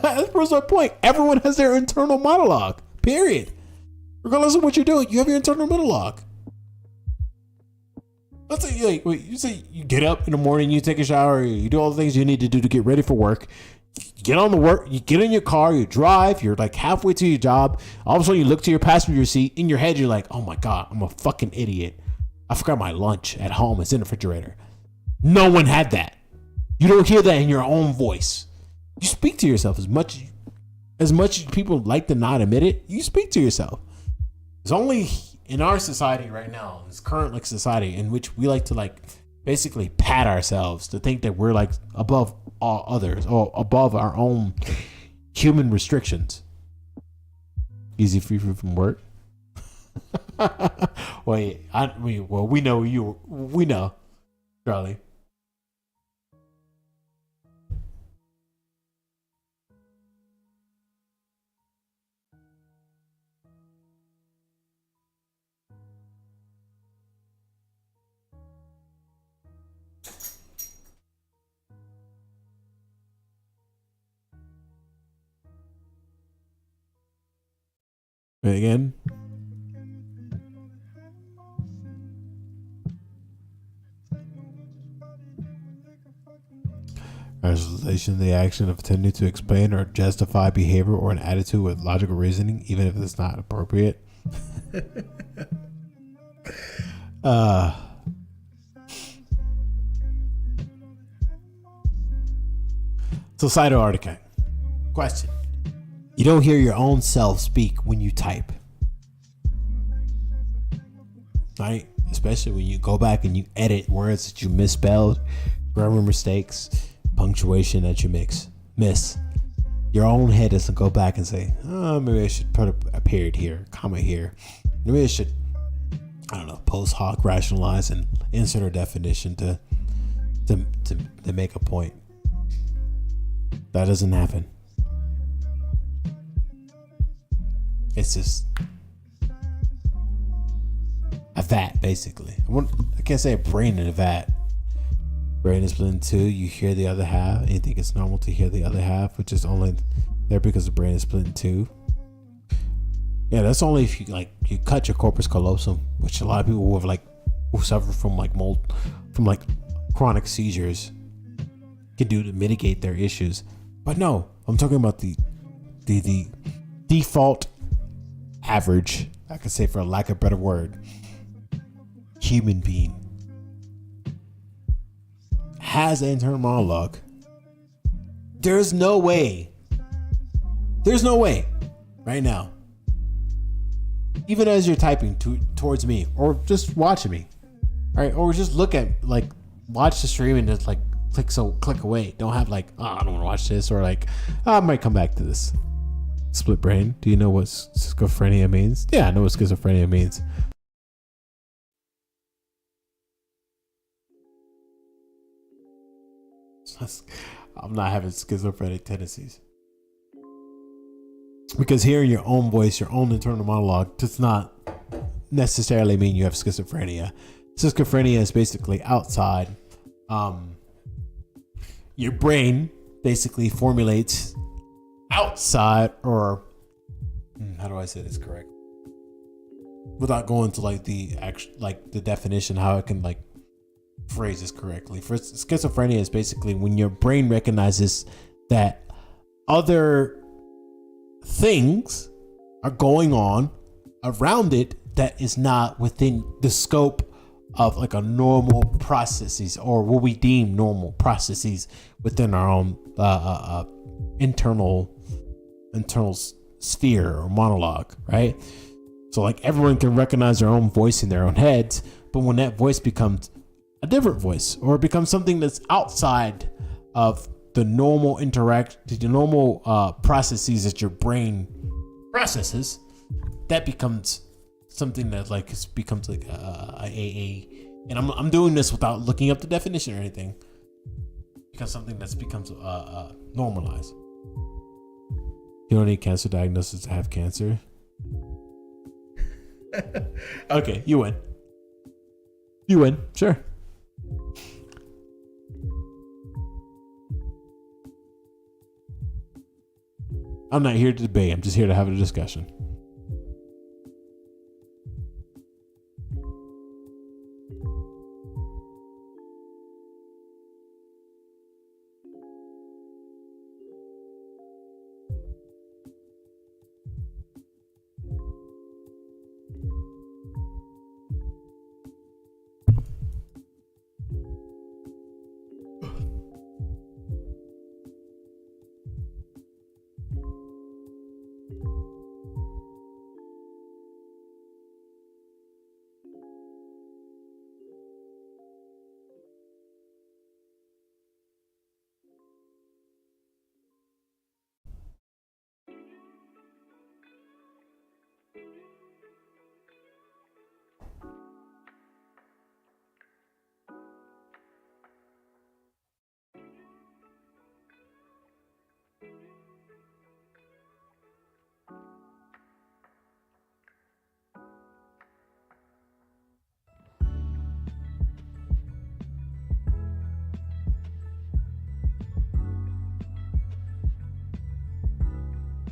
That proves my point. Everyone has their internal monologue. Period. Regardless of what you're doing, you have your internal monologue. Let's say, you say you get up in the morning, you take a shower, you do all the things you need to do to get ready for work. You get on the work, you get in your car, you drive, you're like halfway to your job. All of a sudden you look to your passenger seat. In your head, you're like, oh my God, I'm a fucking idiot. I forgot my lunch at home. It's in the refrigerator. No one had that. You don't hear that in your own voice. You speak to yourself as much as people like to not admit it. You speak to yourself. It's only in our society right now, this current like society in which we like to like basically pat ourselves to think that we're like above all others or above our own human restrictions. Easy free from work. Wait, well, we know, Charlie. Wait, again. Rationalization, the action of attempting to explain or justify behavior or an attitude with logical reasoning, even if it's not appropriate. Societal artifact. Question. You don't hear your own self speak when you type. Right? Especially when you go back and you edit words that you misspelled, grammar mistakes, punctuation that you miss. Your own head doesn't go back and say, oh, maybe I should put a period here, comma here. Maybe I should, I don't know, post hoc rationalize and insert a definition to make a point. That doesn't happen. It's just a vat, basically. I can't say a brain in a vat. Brain is split in two. You hear the other half, and you think it's normal to hear the other half, which is only there because the brain is split in two. Yeah, that's only if you cut your corpus callosum, which a lot of people who suffer from chronic seizures can do to mitigate their issues. But no, I'm talking about the default average, I could say for lack of a better word, human being has an internal monologue. There's no way right now, even as you're typing towards me or just watching me, right? Or just watch the stream and just click away. Don't have I don't want to watch this, or I might come back to this. Split brain. Do you know what schizophrenia means? Yeah, I know what schizophrenia means. I'm not having schizophrenic tendencies. Because hearing your own voice, your own internal monologue, does not necessarily mean you have schizophrenia. Schizophrenia is basically outside. Your brain basically formulates outside, or how do I say this correct? Without going to the definition, how it can phrase this correctly. For schizophrenia is basically when your brain recognizes that other things are going on around it that is not within the scope of a normal processes, or what we deem normal processes within our own internal sphere or monologue, right? So everyone can recognize their own voice in their own heads, but when that voice becomes a different voice, or it becomes something that's outside of the normal processes that your brain processes, that becomes something that becomes a and I'm doing this without looking up the definition or anything, because something that becomes normalized. You don't need cancer diagnosis to have cancer. Okay, you win, sure. I'm not here to debate. I'm just here to have a discussion.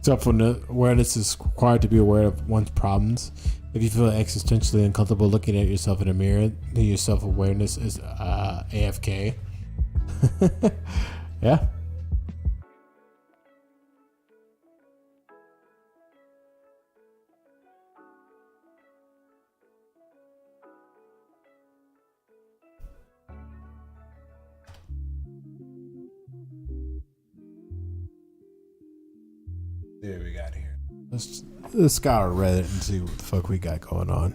Self-awareness is required to be aware of one's problems. If you feel existentially uncomfortable looking at yourself in a mirror, then your self-awareness is AFK. Yeah. There we got here. Let's scour Reddit and see what the fuck we got going on.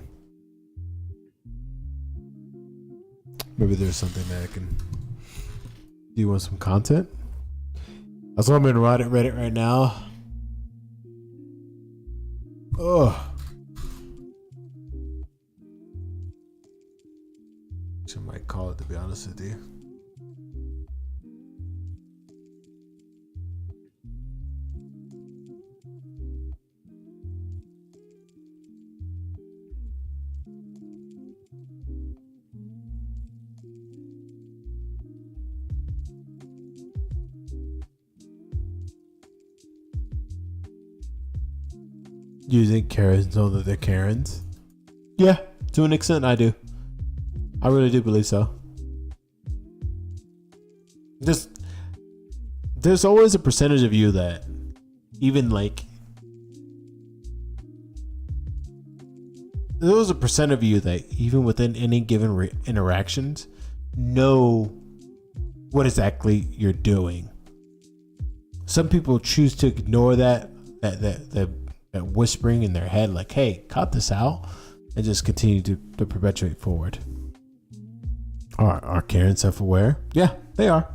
Maybe there's something that I can. Do you want some content? That's what I'm in Reddit right now. Ugh. I might call it, to be honest with you. Do you think Karens know that they're Karens? Yeah, to an extent I do. I really do believe so. There's always a percentage of you that even like there's a percent of you that even within any given interactions know what exactly you're doing. Some people choose to ignore that whispering in their head, like, hey, cut this out, and just continue to perpetuate forward. Are Karens self-aware? Yeah, they are.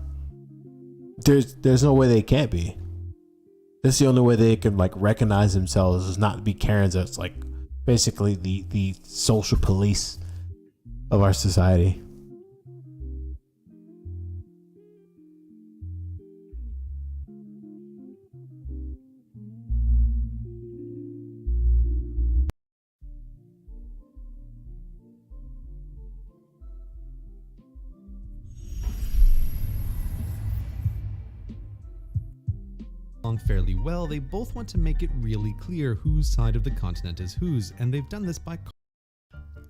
There's no way they can't be. That's the only way they can like recognize themselves is not to be Karens. That's like basically the social police of our society. Fairly well, they both want to make it really clear whose side of the continent is whose, and they've done this by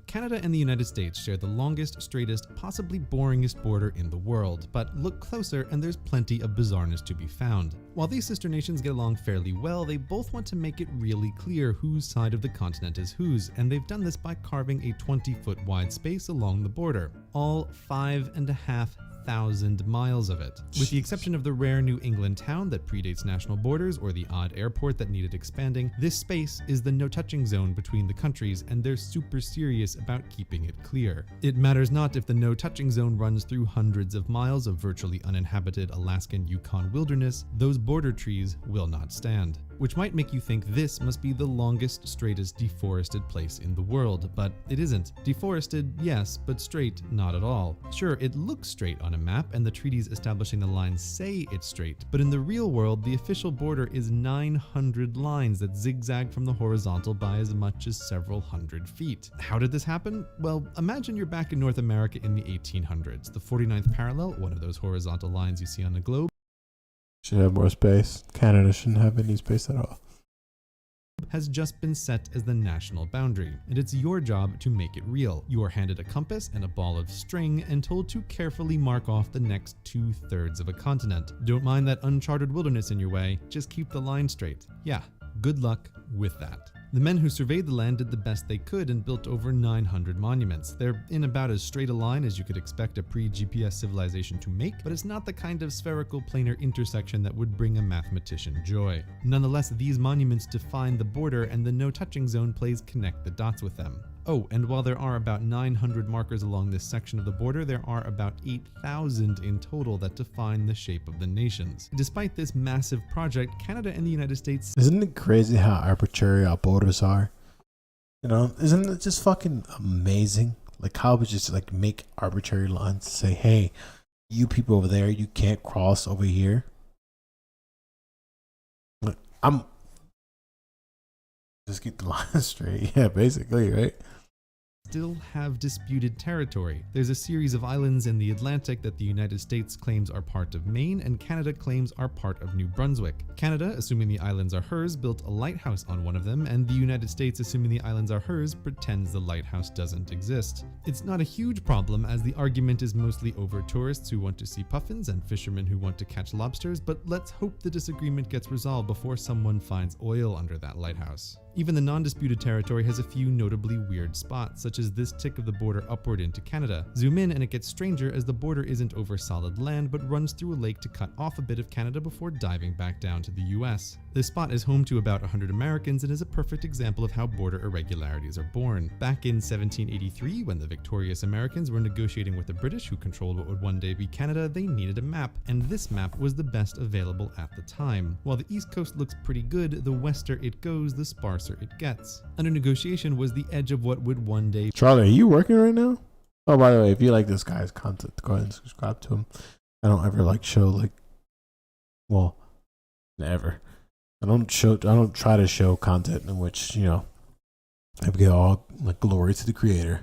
Canada and the United States share the longest, straightest, possibly boringest border in the world, but look closer and there's plenty of bizarreness to be found. While these sister nations get along fairly well, they both want to make it really clear whose side of the continent is whose, and they've done this by carving a 20-foot wide space along the border, all 5,500 miles of it. With the exception of the rare New England town that predates national borders or the odd airport that needed expanding, this space is the no-touching zone between the countries, and they're super serious about keeping it clear. It matters not if the no-touching zone runs through hundreds of miles of virtually uninhabited Alaskan Yukon wilderness, those border trees will not stand. Which might make you think this must be the longest, straightest deforested place in the world, but it isn't. Deforested, yes, but straight, not at all. Sure, it looks straight on a map, and the treaties establishing the lines say it's straight, but in the real world, the official border is 900 lines that zigzag from the horizontal by as much as several hundred feet. How did this happen? Well, imagine you're back in North America in the 1800s. The 49th parallel, one of those horizontal lines you see on the globe, should have more space. Canada shouldn't have any space at all. Has just been set as the national boundary, and it's your job to make it real. You are handed a compass and a ball of string and told to carefully mark off the next 2/3 of a continent. Don't mind that uncharted wilderness in your way, just keep the line straight. Yeah, good luck with that. The men who surveyed the land did the best they could and built over 900 monuments. They're in about as straight a line as you could expect a pre-GPS civilization to make, but it's not the kind of spherical planar intersection that would bring a mathematician joy. Nonetheless, these monuments define the border, and the no-touching zone plays connect the dots with them. Oh, and while there are about 900 markers along this section of the border, there are about 8,000 in total that define the shape of the nations. Despite this massive project, Canada and the United States... Isn't it crazy how arbitrary our borders are? You know, isn't it just fucking amazing? Like how we just like make arbitrary lines to say, hey, you people over there, you can't cross over here. Like, just keep the line straight. Yeah, basically, right? still have disputed territory. There's a series of islands in the Atlantic that the United States claims are part of Maine and Canada claims are part of New Brunswick. Canada, assuming the islands are hers, built a lighthouse on one of them, and the United States, assuming the islands are hers, pretends the lighthouse doesn't exist. It's not a huge problem, as the argument is mostly over tourists who want to see puffins and fishermen who want to catch lobsters, but let's hope the disagreement gets resolved before someone finds oil under that lighthouse. Even the non-disputed territory has a few notably weird spots, such as this tick of the border upward into Canada. Zoom in and it gets stranger, as the border isn't over solid land but runs through a lake to cut off a bit of Canada before diving back down to the US. This spot is home to about 100 Americans and is a perfect example of how border irregularities are born. Back in 1783, when the victorious Americans were negotiating with the British, who controlled what would one day be Canada, they needed a map, and this map was the best available at the time. While the East Coast looks pretty good, the wester it goes, the sparser it gets. Under negotiation was the edge of what would one day... Charlie, are you working right now? Oh, by the way, if you like this guy's content, go ahead and subscribe to him. I don't ever like show like, well, never. I don't try to show content in which, you know, I give all like glory to the creator.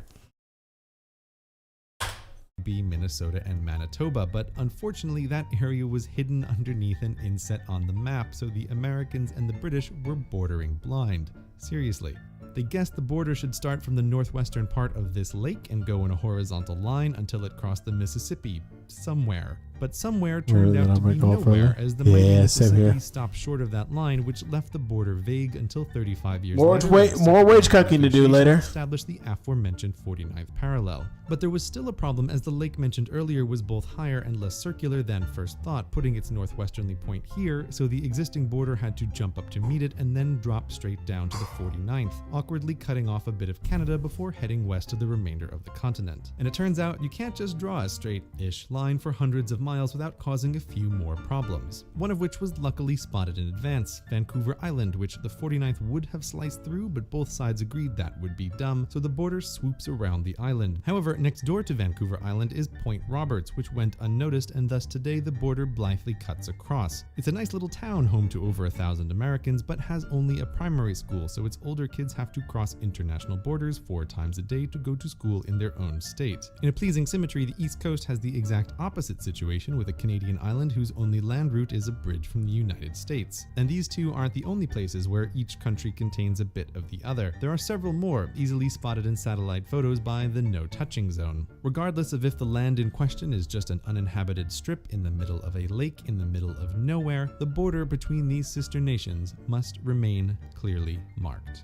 Be Minnesota and Manitoba, but unfortunately that area was hidden underneath an inset on the map, so the Americans and the British were bordering blind. Seriously. They guessed the border should start from the northwestern part of this lake and go in a horizontal line until it crossed the Mississippi somewhere. But somewhere turned out to be nowhere, as the mighty Mississippi stopped short of that line, which left the border vague until 35 years later. More wage cutting to do later. Established the aforementioned 49th parallel. But there was still a problem, as the lake mentioned earlier was both higher and less circular than first thought, putting its northwesterly point here, so the existing border had to jump up to meet it and then drop straight down to the 49th, awkwardly cutting off a bit of Canada before heading west to the remainder of the continent. And it turns out you can't just draw a straight-ish line for hundreds of miles without causing a few more problems. One of which was luckily spotted in advance, Vancouver Island, which the 49th would have sliced through, but both sides agreed that would be dumb, so the border swoops around the island. However, next door to Vancouver Island is Point Roberts, which went unnoticed, and thus today the border blithely cuts across. It's a nice little town home to over 1,000 Americans, but has only a primary school, so its older kids have to cross international borders 4 times a day to go to school in their own state. In a pleasing symmetry, the East Coast has the exact opposite situation, with a Canadian island whose only land route is a bridge from the United States. And these two aren't the only places where each country contains a bit of the other. There are several more, easily spotted in satellite photos by the no-touching zone. Regardless of if the land in question is just an uninhabited strip in the middle of a lake in the middle of nowhere, the border between these sister nations must remain clearly marked.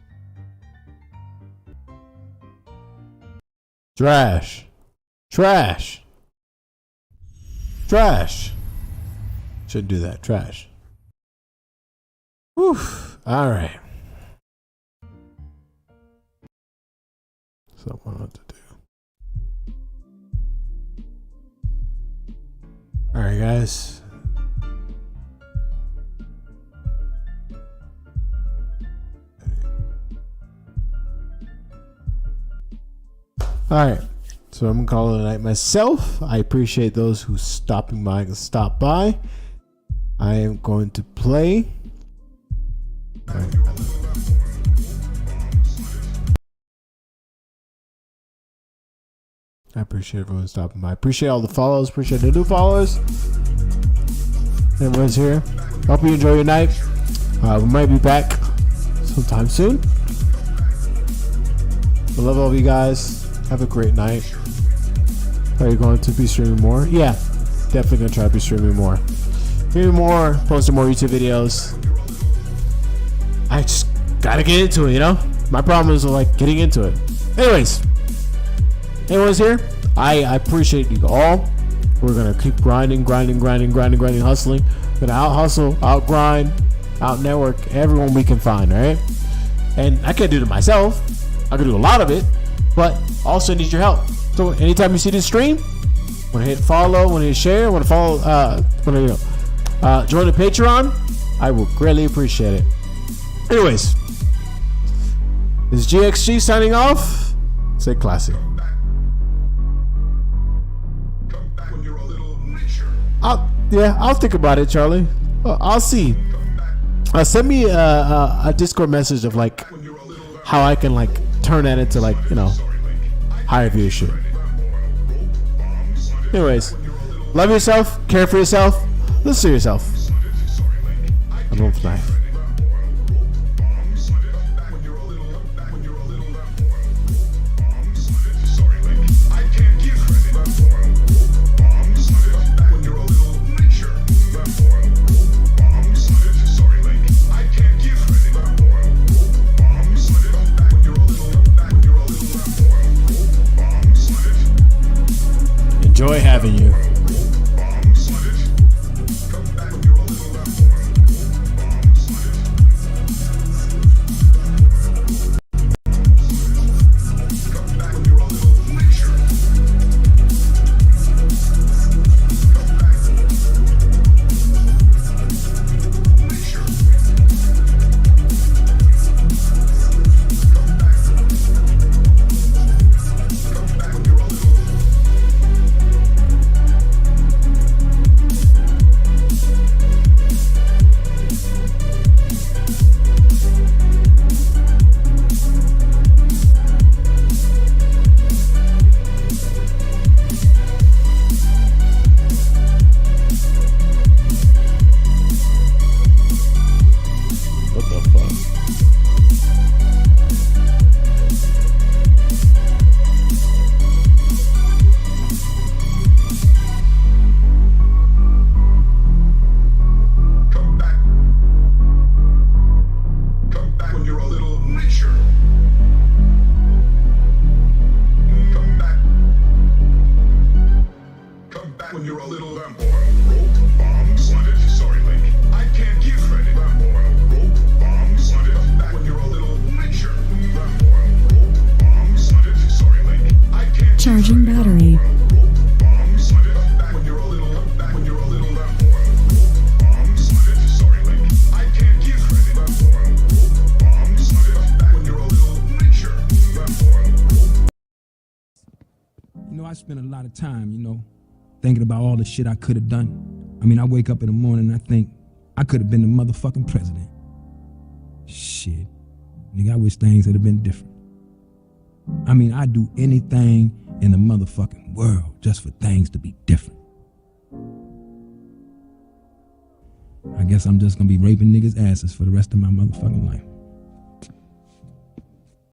Trash. Trash. Trash. Shouldn't do that. Trash. Whew. All right. So what not to do. All right, guys. All right. So I'm gonna call it a night myself. I appreciate those who stop by. I am going to play. All right. I appreciate everyone stopping by. Appreciate all the follows. Appreciate the new followers. Everyone's here. Hope you enjoy your night. We might be back sometime soon. I love all of you guys. Have a great night. Are you going to be streaming more? Yeah, definitely gonna try to be streaming more. Streaming more, posting more YouTube videos. I just gotta get into it, you know? My problem is like getting into it. Anyways, everyone's here. I appreciate you all. We're gonna keep grinding, hustling. We're gonna out hustle, out grind, out network everyone we can find, alright? And I can't do it myself. I can do a lot of it, but also need your help. So anytime you see this stream, want to hit follow, want to hit share, want to follow, join the Patreon, I will greatly appreciate it. Anyways, this is GXG signing off. Stay classy. I'll think about it, Charlie. I'll see. Send me a Discord message of like how I can like turn that into like, you know, how I view shit. Anyways, love yourself, care for yourself, listen to yourself. I'm going for knife. Enjoy having you. What the fuck? Come back. Come back when you're a little richer. Come back. Come back when you're a little vampire. Rope, bombs, flooded. Sorry, Link. I can't give credit. Vampire. Rope, bombs, flooded. Come back when you're a little richer. Vampire. Rope, bombs, flooded. Sorry, Link. I can't. Charging battery. Rope, bombs, flooded. Come back when you're a little. Come back when you're a little vampire. Rope, bombs, flooded. Sorry, Link. I can't give credit. Vampire. Rope, bombs, flooded. Come back when you're a little richer. Vampire. Rope. You know, I spend a lot of time, thinking about all the shit I could have done. I mean, I wake up in the morning and I think I could have been the motherfucking president. Shit. Nigga, I wish things had been different. I mean, I'd do anything in the motherfucking world just for things to be different. I guess I'm just gonna be raping niggas' asses for the rest of my motherfucking life.